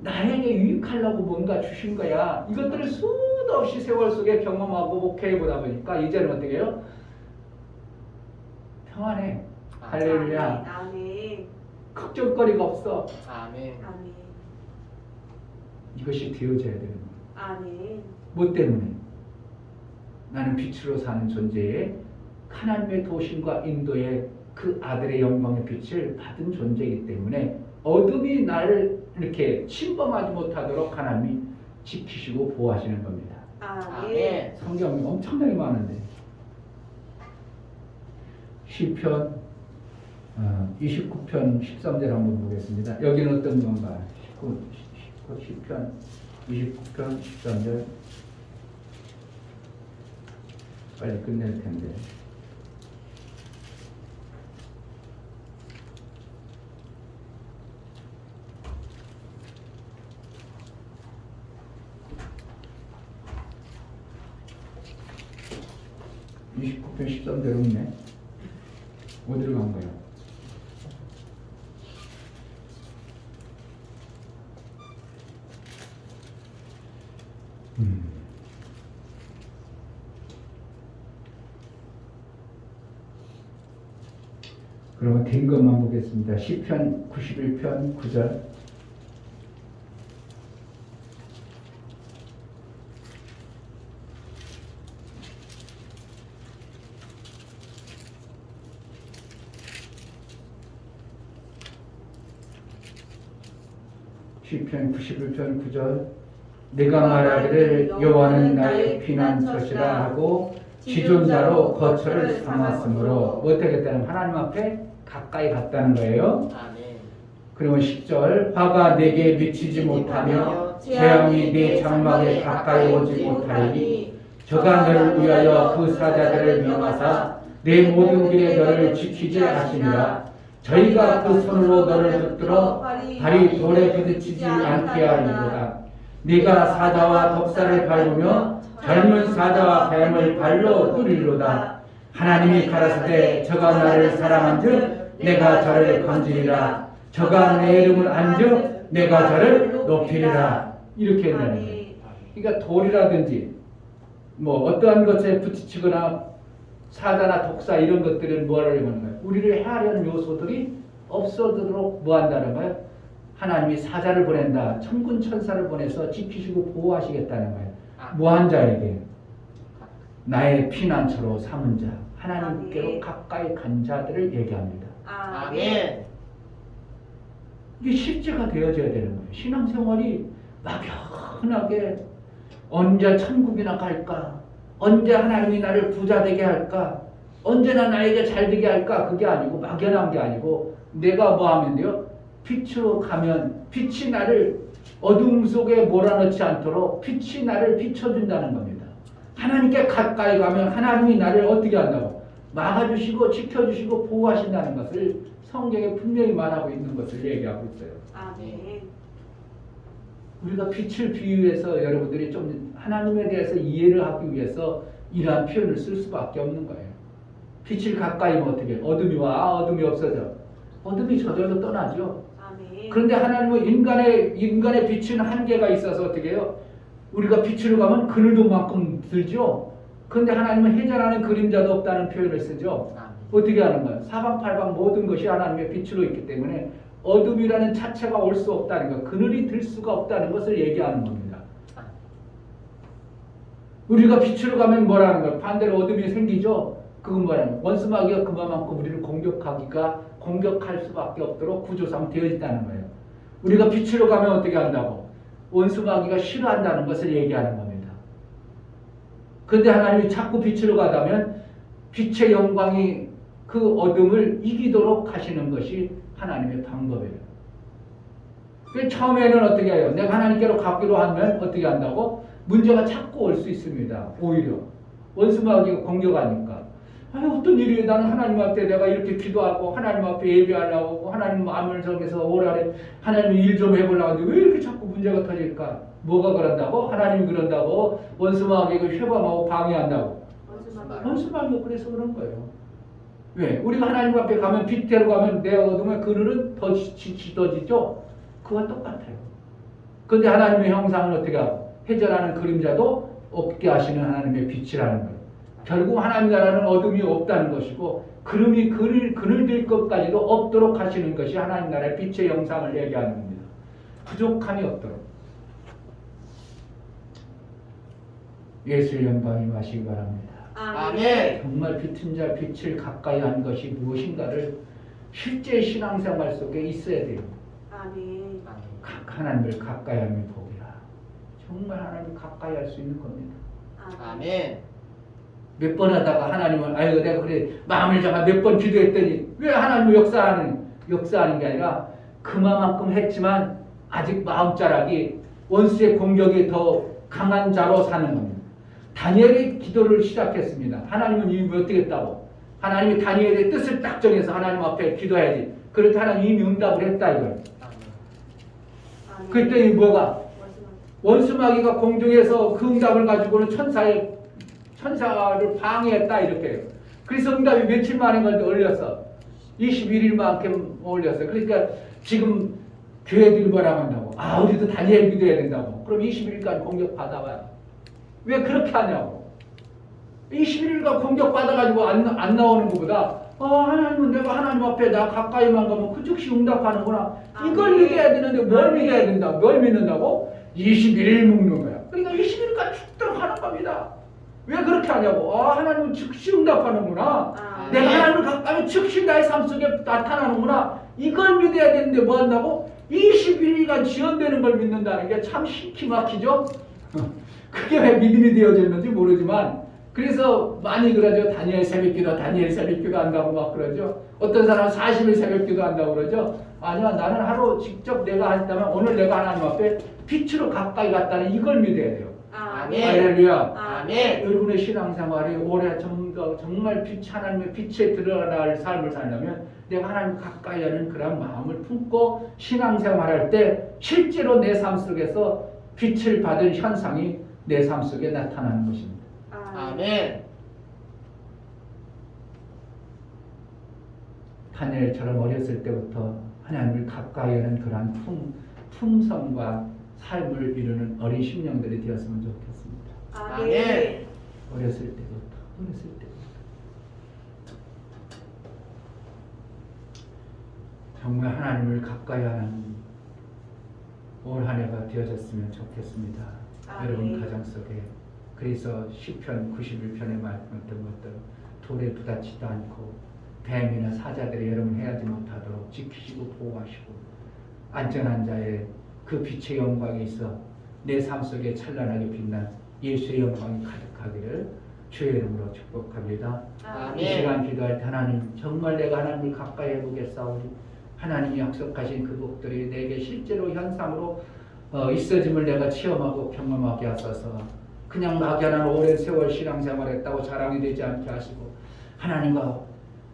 나에게 유익하려고 뭔가 주신 거야. 이것들을 수도 없이 세월 속에 경험하고 목회해보다 보니까 이제는 어떻게 해요? 평안해. 할렐루야. 아멘. 걱정거리가 없어. 아멘. 아멘. 이것이 되어져야 되는 거예요. 아멘. 뭐 때문에? 나는 빛으로 사는 존재에 하나님의 도심과 인도의 그 아들의 영광의 빛을 받은 존재이기 때문에 어둠이 나를 이렇게 침범하지 못하도록 하나님이 지키시고 보호하시는 겁니다. 아멘. 성경이 엄청나게 많은데 시편 29편 13절 한번 보겠습니다. 여기는 어떤 건가? 시편 29편 13절 빨리 끝낼 텐데. (29편) 13대로 없네. 어디로 간 거야? 그러면 된 것만 보겠습니다. 시편 91편 9절. 시편 91편 9절. 내가 말하기를 여호와는 나의 피난처시라 하고 지존자로 거처를 삼았으므로 어떻게 됐다는 하나님 앞에 가까이 갔다는 거예요. 아멘. 그리고 10절 화가 내게 미치지 못하며 재앙이 네 장막에 가까이 오지 못하리니 저가 너를 위하여 그 사자들을 명하사 내 모든 길에 너를 지키게 하시니라. 저희가 그 손으로 너를 붙들어 발이 돌에 부딪히지 않게 하리로다. 네가 사자와 독사를 밟으며 젊은 사자와 뱀을 발로 뚫리로다. 하나님이 가라사대 저가 나를 사랑한즉 내가 저를 건지리라. 저가 내 이름을 안즉 내가 저를 높이리라. 이렇게 한다는 거예요. 그러니까 돌이라든지 뭐 어떠한 것에 부딪히거나 사자나 독사 이런 것들은 뭐라고 하는 거예요? 우리를 해하려는 요소들이 없어지도록 뭐 한다는 거예요? 하나님이 사자를 보낸다. 천군 천사를 보내서 지키시고 보호하시겠다는 거예요. 뭐한 자에게? 나의 피난처로 삼은 자, 하나님께로 가까이 간 자들을 얘기합니다. 아멘. 이게 실제가 되어져야 되는 거예요. 신앙생활이 막연하게 언제 천국이나 갈까? 언제 하나님이 나를 부자 되게 할까? 언제나 나에게 잘 되게 할까? 그게 아니고 막연한 게 아니고 내가 뭐 하면 돼요? 빛으로 가면 빛이 나를 어둠 속에 몰아넣지 않도록 빛이 나를 비춰준다는 겁니다. 하나님께 가까이 가면 하나님이 나를 어떻게 한다고? 막아주시고 지켜주시고 보호하신다는 것을 성경에 분명히 말하고 있는 것을 얘기하고 있어요. 아멘. 우리가 빛을 비유해서 여러분들이 좀 하나님에 대해서 이해를 하기 위해서 이러한 표현을 쓸 수밖에 없는 거예요. 빛을 가까이 하면 어떻게 해요? 어둠이 와, 어둠이 없어져. 어둠이 저절로 떠나죠. 아멘. 그런데 하나님은 인간의 빛은 한계가 있어서 어떻게 해요? 우리가 빛으로 가면 그늘도만큼 들죠. 그런데 하나님은 해전하는 그림자도 없다는 표현을 쓰죠. 어떻게 하는 거예요? 사방팔방 모든 것이 하나님의 빛으로 있기 때문에 어둠이라는 자체가 올 수 없다는 것, 그늘이 들 수가 없다는 것을 얘기하는 겁니다. 우리가 빛으로 가면 뭐라는 거예요? 반대로 어둠이 생기죠. 그건 뭐라는 거예요? 원수마귀가 그만큼 우리를 공격할 수밖에 없도록 구조상 되어 있다는 거예요. 우리가 빛으로 가면 어떻게 한다고? 원수마귀가 싫어한다는 것을 얘기하는 겁니다. 그런데 하나님이 자꾸 빛으로 가다면 빛의 영광이 그 어둠을 이기도록 하시는 것이 하나님의 방법이에요. 처음에는 어떻게 해요? 내가 하나님께로 가기로 하면 어떻게 한다고? 문제가 자꾸 올 수 있습니다. 오히려 원수마귀가 공격하니까 어떤 일이 나는 하나님 앞에 내가 이렇게 기도하고 하나님 앞에 예배하려고 하나님 마음을 정해서 오라래 하나님 일 좀 해보려고 하는데 왜 이렇게 자꾸 문제가 터질까? 뭐가 그런다고? 하나님이 그런다고? 원수마귀가 회방하고 방해한다고? 원수마귀가 그래서 그런 거예요. 왜? 우리가 하나님 앞에 가면 빛대로 가면 내 어둠의 그늘은 더 짙어지죠? 그와 똑같아요. 그런데 하나님의 형상은 어떻게 하고? 해전하는 그림자도 없게 하시는 하나님의 빛이라는 거예요. 결국 하나님 나라는 어둠이 없다는 것이고 그름이 그늘들 것까지도 없도록 하시는 것이 하나님 나라의 빛의 형상을 얘기하는 겁니다. 부족함이 없도록. 예수의 영광이 마시기 바랍니다. 아멘. 정말 빛은 자 빛을 가까이 한 것이 무엇인가를 실제 신앙생활 속에 있어야 돼요. 아멘. 하나님을 가까이 하면 복이라. 정말 하나님을 가까이 할 수 있는 겁니다. 아멘. 몇 번 하다가 하나님은 아이고 내가 그래 마음을 잡아 몇 번 기도했더니 왜 하나님이 역사하는 게 아니라 그만큼 했지만 아직 마음자락이 원수의 공격이 더 강한 자로 사는 겁니다. 다니엘의 기도를 시작했습니다. 하나님은 이미 어떻게 했다고? 하나님이 다니엘의 뜻을 딱 정해서 하나님 앞에 기도해야지. 그렇게 하나님 이미 응답을 했다 이걸. 그랬더니 뭐가? 원수마귀가 공중에서 그 응답을 가지고는 천사를 방해했다 이렇게. 그래서 응답이 며칠 만에 올렸어. 21일만큼 올렸어요. 그러니까 지금 교회들이 뭐라고 한다고? 아, 우리도 다니엘 기도해야 된다고. 그럼 21일까지 공격 받아봐요. 왜 그렇게 하냐고. 21일간 공격 받아가지고 안 나오는 것보다 하나님은 내가 하나님 앞에 나 가까이만 가면 그 즉시 응답하는구나. 이걸 믿어야 되는데 뭘 믿어야 된다고? 뭘 믿는다고? 21일 묵는 거야. 그러니까 21일까지 죽도록 하는 겁니다. 왜 그렇게 하냐고. 하나님은 즉시 응답하는구나. 내가 하나님을 가까이 즉시 나의 삶 속에 나타나는구나. 이걸 믿어야 되는데 뭐 한다고? 21일간 지연되는 걸 믿는다는 게 참 기막히죠? 그게 왜 믿음이 되어졌는지 모르지만 그래서 많이 그러죠. 다니엘 새벽기도 한다고 막 그러죠. 어떤 사람은 40일 새벽기도 한다고 그러죠. 아니야, 나는 하루 직접 내가 한다면 오늘 내가 하나님 앞에 빛으로 가까이 갔다는 이걸 믿어야 돼요. 아멘. 할렐루야. 아멘. 여러분의 신앙생활이 올해 정말 하나님의 빛에 드러날 삶을 살려면 내가 하나님 가까이 하는 그런 마음을 품고 신앙생활할 때 실제로 내 삶 속에서 빛을 받은 현상이 내 삶 속에 나타나는 것입니다. 아멘. 다니엘처럼 어렸을 때부터 하나님을 가까이 하는 그러한 품성과 삶을 이루는 어린 심령들이 되었으면 좋겠습니다. 아멘. 어렸을 때부터. 정말 하나님을 가까이 하는 올 한 해가 되어졌으면 좋겠습니다. 여러분 가정 속에 그래서 시편 91편에 말했던 것들 돌에 부딪히지도 않고 뱀이나 사자들이 여러분 헤아지 못하도록 지키시고 보호하시고 안전한 자의 그 빛의 영광이 있어 내 삶 속에 찬란하게 빛난 예수의 영광이 가득하기를 주의 이름으로 축복합니다. 아멘. 이 시간 기도할 때 하나님 정말 내가 하나님을 가까이 해보겠사오니 하나님이 약속하신 그 복들이 내게 실제로 현상으로 있어짐을 내가 체험하고 경험하게 하소서. 그냥 막연한 오랜 세월 신앙생활했다고 자랑이 되지 않게 하시고 하나님과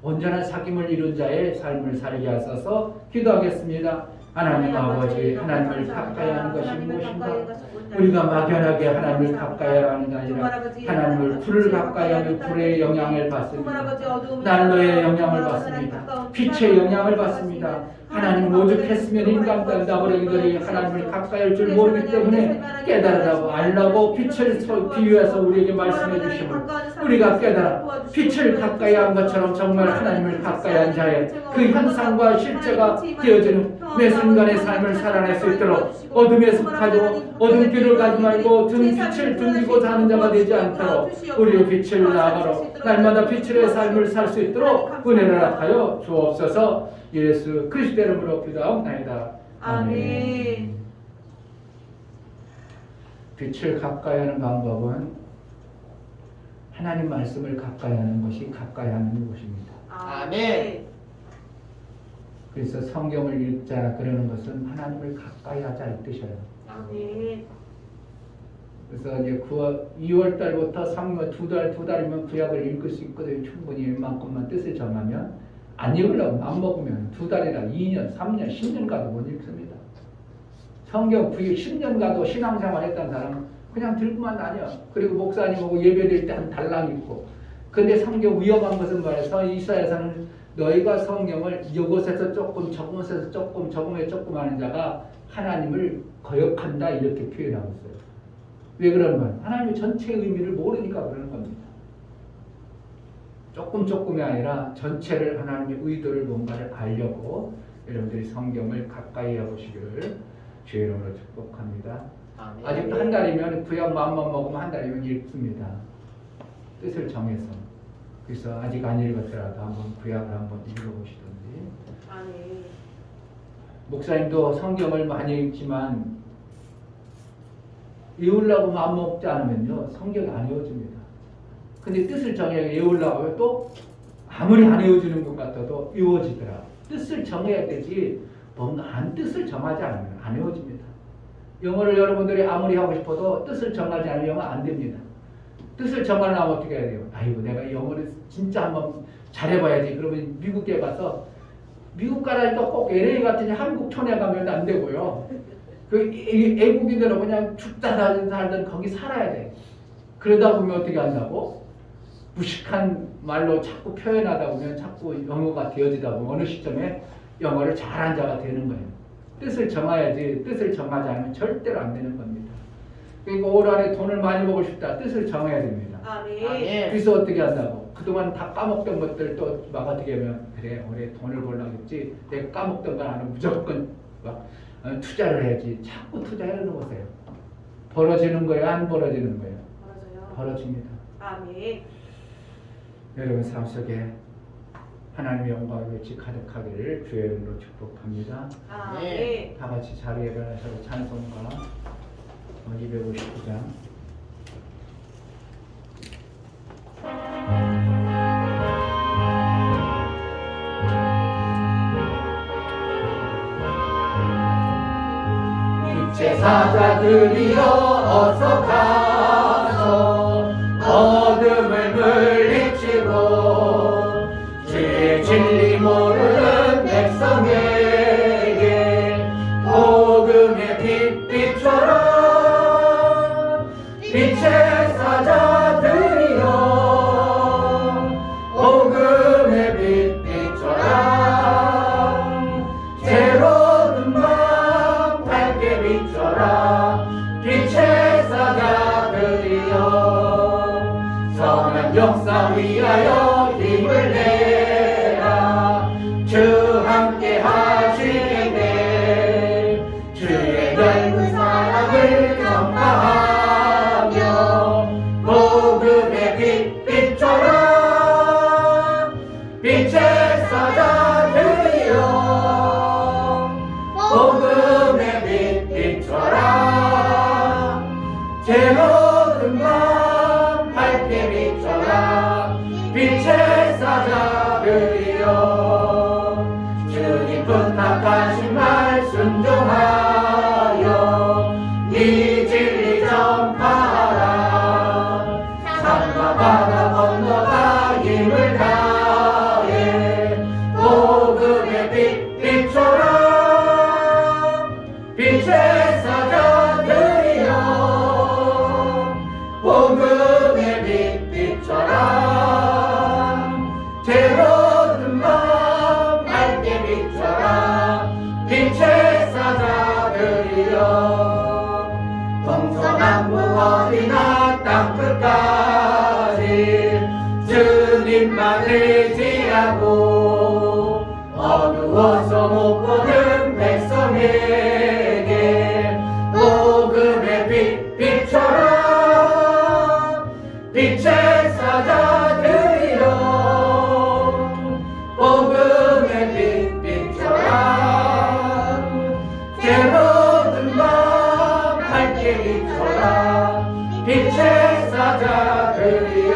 온전한 사귐을 이룬 자의 삶을 살게 하소서. 기도하겠습니다. 하나님 아버지, 하나님을 가까이 하는 것이 무엇인가? 우리가 막연하게 하나님을 가까이 하는 게 아니라 하나님을 불을 가까이 하면 불의 영향을 받습니다. 난로의 영향을 받습니다. 빛의 영향을 받습니다. 하나님 오죽했으면 인간과 나버리들이 하나님을 가까이 할 줄 모르기 때문에 깨달으라고 알라고 빛을 비유해서 우리에게 말씀해 주시면 우리가 깨달아 빛을 가까이 한 것처럼 정말 하나님을 가까이 한 자의 그 현상과 실제가 되어지는 매 순간의 삶을 살아낼 수 있도록 어둠에 속하고 어둠 길을 가지 말고 빛을 등지고 사는 자가 되지 않도록 우리의 빛을 나아가러 날마다 빛의 삶을 살 수 있도록 은혜를 허락하여 주옵소서. 예수 그리스도 이름으로 기도하옵나이다. 아멘. 빛을 가까이 하는 방법은 하나님 말씀을 가까이 하는 것이 가까이 하는 것입니다. 아멘. 그래서 성경을 읽자 그러는 것은 하나님을 가까이 하자 이 뜻이에요. 아멘. 그래서 이제 2월 달부터 3월 두 달이면 구약을 읽을 수 있거든요. 충분히 이만큼만 뜻을 정하면 안 읽으려고 맘 먹으면 2달이나 2년, 3년, 10년 가도 못 읽습니다. 성경 구약 10년 가도 신앙생활 했던 사람은 그냥 들고만 다녀. 그리고 목사님하고 예배드릴 때 한 달랑 읽고. 근데 성경 위험한 것은 말해서 이사야서는 너희가 성경을 이곳에서 조금 저곳에서 조금 저곳에 조금 하는 자가 하나님을 거역한다 이렇게 표현하고 있어요. 왜 그러면 하나님의 전체 의미를 모르니까 그러는 겁니다. 조금이 아니라 전체를 하나님의 의도를 뭔가를 알려고 여러분들이 성경을 가까이 해보시기를 주의 이름으로 축복합니다. 아멘. 아직도 한 달이면 구약 마음만 먹으면 한 달이면 읽습니다. 뜻을 정해서. 그래서 아직 안 읽었더라도 한번 구약을 한번 읽어보시던지. 아멘. 목사님도 성경을 많이 읽지만 외우려고 마음 먹지 않으면요 성경이 안 외워집니다. 근데 뜻을 정해야 외우려고 하면 또 아무리 안 외워지는 것 같아도 외워지더라. 뜻을 정해야 되지 뭔가 안 뜻을 정하지 않으면 안 외워집니다. 영어를 여러분들이 아무리 하고 싶어도 뜻을 정하지 않으면 안 됩니다. 뜻을 정하려면 어떻게 해야 돼요? 아이고 내가 영어를 진짜 한번 잘해봐야지. 그러면 미국에 가서 미국 가라니까 꼭 LA 같은 한국 촌에 가면 안 되고요. 그 애국인들은 그냥 죽다 살든 거기 살아야 돼. 그러다 보면 어떻게 한다고? 무식한 말로 자꾸 표현하다 보면 자꾸 영어가 되어지다 보면 어느 시점에 영어를 잘한 자가 되는 거예요. 뜻을 정해야지. 뜻을 정하지 않으면 절대로 안 되는 겁니다. 그러니까 올 한해 돈을 많이 벌고 싶다. 뜻을 정해야 됩니다. 아멘. 그래서 어떻게 한다고? 그동안 다 까먹던 것들 또 막 어떻게 하면 그래 올해 돈을 벌려고 했지 내가 까먹던 건 아니고 무조건 막 투자를 해야지. 자꾸 투자해 놓으세요. 벌어지는 거예요? 안 벌어지는 거예요? 맞아요. 벌어집니다. 아멘. 여러분 삶 속에 하나님의 영광이 같이 가득하기를 주의 이름으로 축복합니다. 아멘. 다 같이 자리에 일어나셔서 찬송가 259장 제사자들이여 어서 가서 어둠을 물리치고 주의 진리 모르는 백성에게 복음의 빛 비춰라. 빛의 사자들이여 복음의 빛 비춰라. 새로운 밤 밝게 비춰라. 빛의 사자들이여 선한 역사 위하여 힘을 내라. 주 함께 하시겠네. 주의 넓은 사랑을 전파하며 복음의 빛 비춰라. 빛의 사자들이여 복음의 빛 비춰라. 새로운 밤 밝게 비춰라. 빛의 사자들이여 주님 부탁하신 말 순종하여 이 진리 전파하라. 산과 바다 건너가 힘을 다해 복음의 빛 비춰라. 빛의 사자들이여 복음의 빛 비춰라. 새로운 밤 밝게 비춰라. 빛의 사자들이여 동서남북 어디나 땅끝까지 주님만 의지하고 어두워서 못 보는 백성에게 복음의 빛 비춰라. 빛의 사자들이여 복음의 빛 비춰라. 새로운 밤 밝게 비춰라. 빛의 사자들이여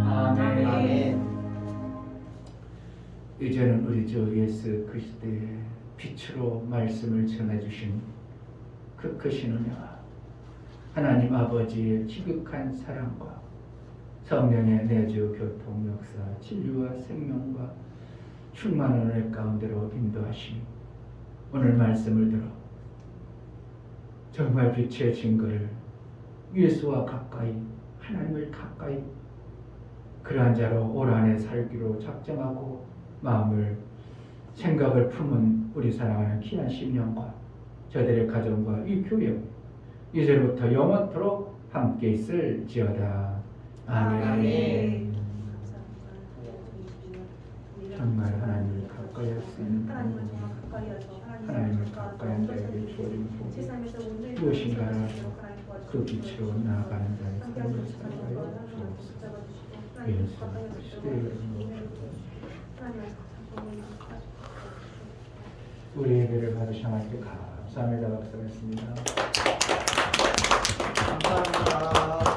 아멘. 아멘. 이제는 우리 주 예수 그리스도의 빛으로 말씀을 전해주신 그 크신 은혜와 하나님 아버지의 지극한 사랑과 성령의 내주 교통 역사 진리와 생명과 충만한 은혜 가운데로 인도하시니 오늘 말씀을 들어 정말 빛의 증거를 예수와 가까이 하나님을 가까이 그러한 자로 올 한해 살기로 작정하고 마음을 생각을 품은 우리 사랑하는 귀한 심령과 저들의 가정과 이 교회 이제부터 영원토록 함께 있을지어다. 아멘. 아멘. 정말 하나님을 가까이 할 수 있는 하나님을 정말 가까이 하셔. 하나님을 가까이 한 자에게 주어진 복 무엇인가 그 빛으로 나아가는 자의 삶을 살아가여 주옵소서. 예수 그리스도의 이름으로 우리 예배를 받으신 하나님께 감사합니다. 박수하겠습니다. 감사합니다.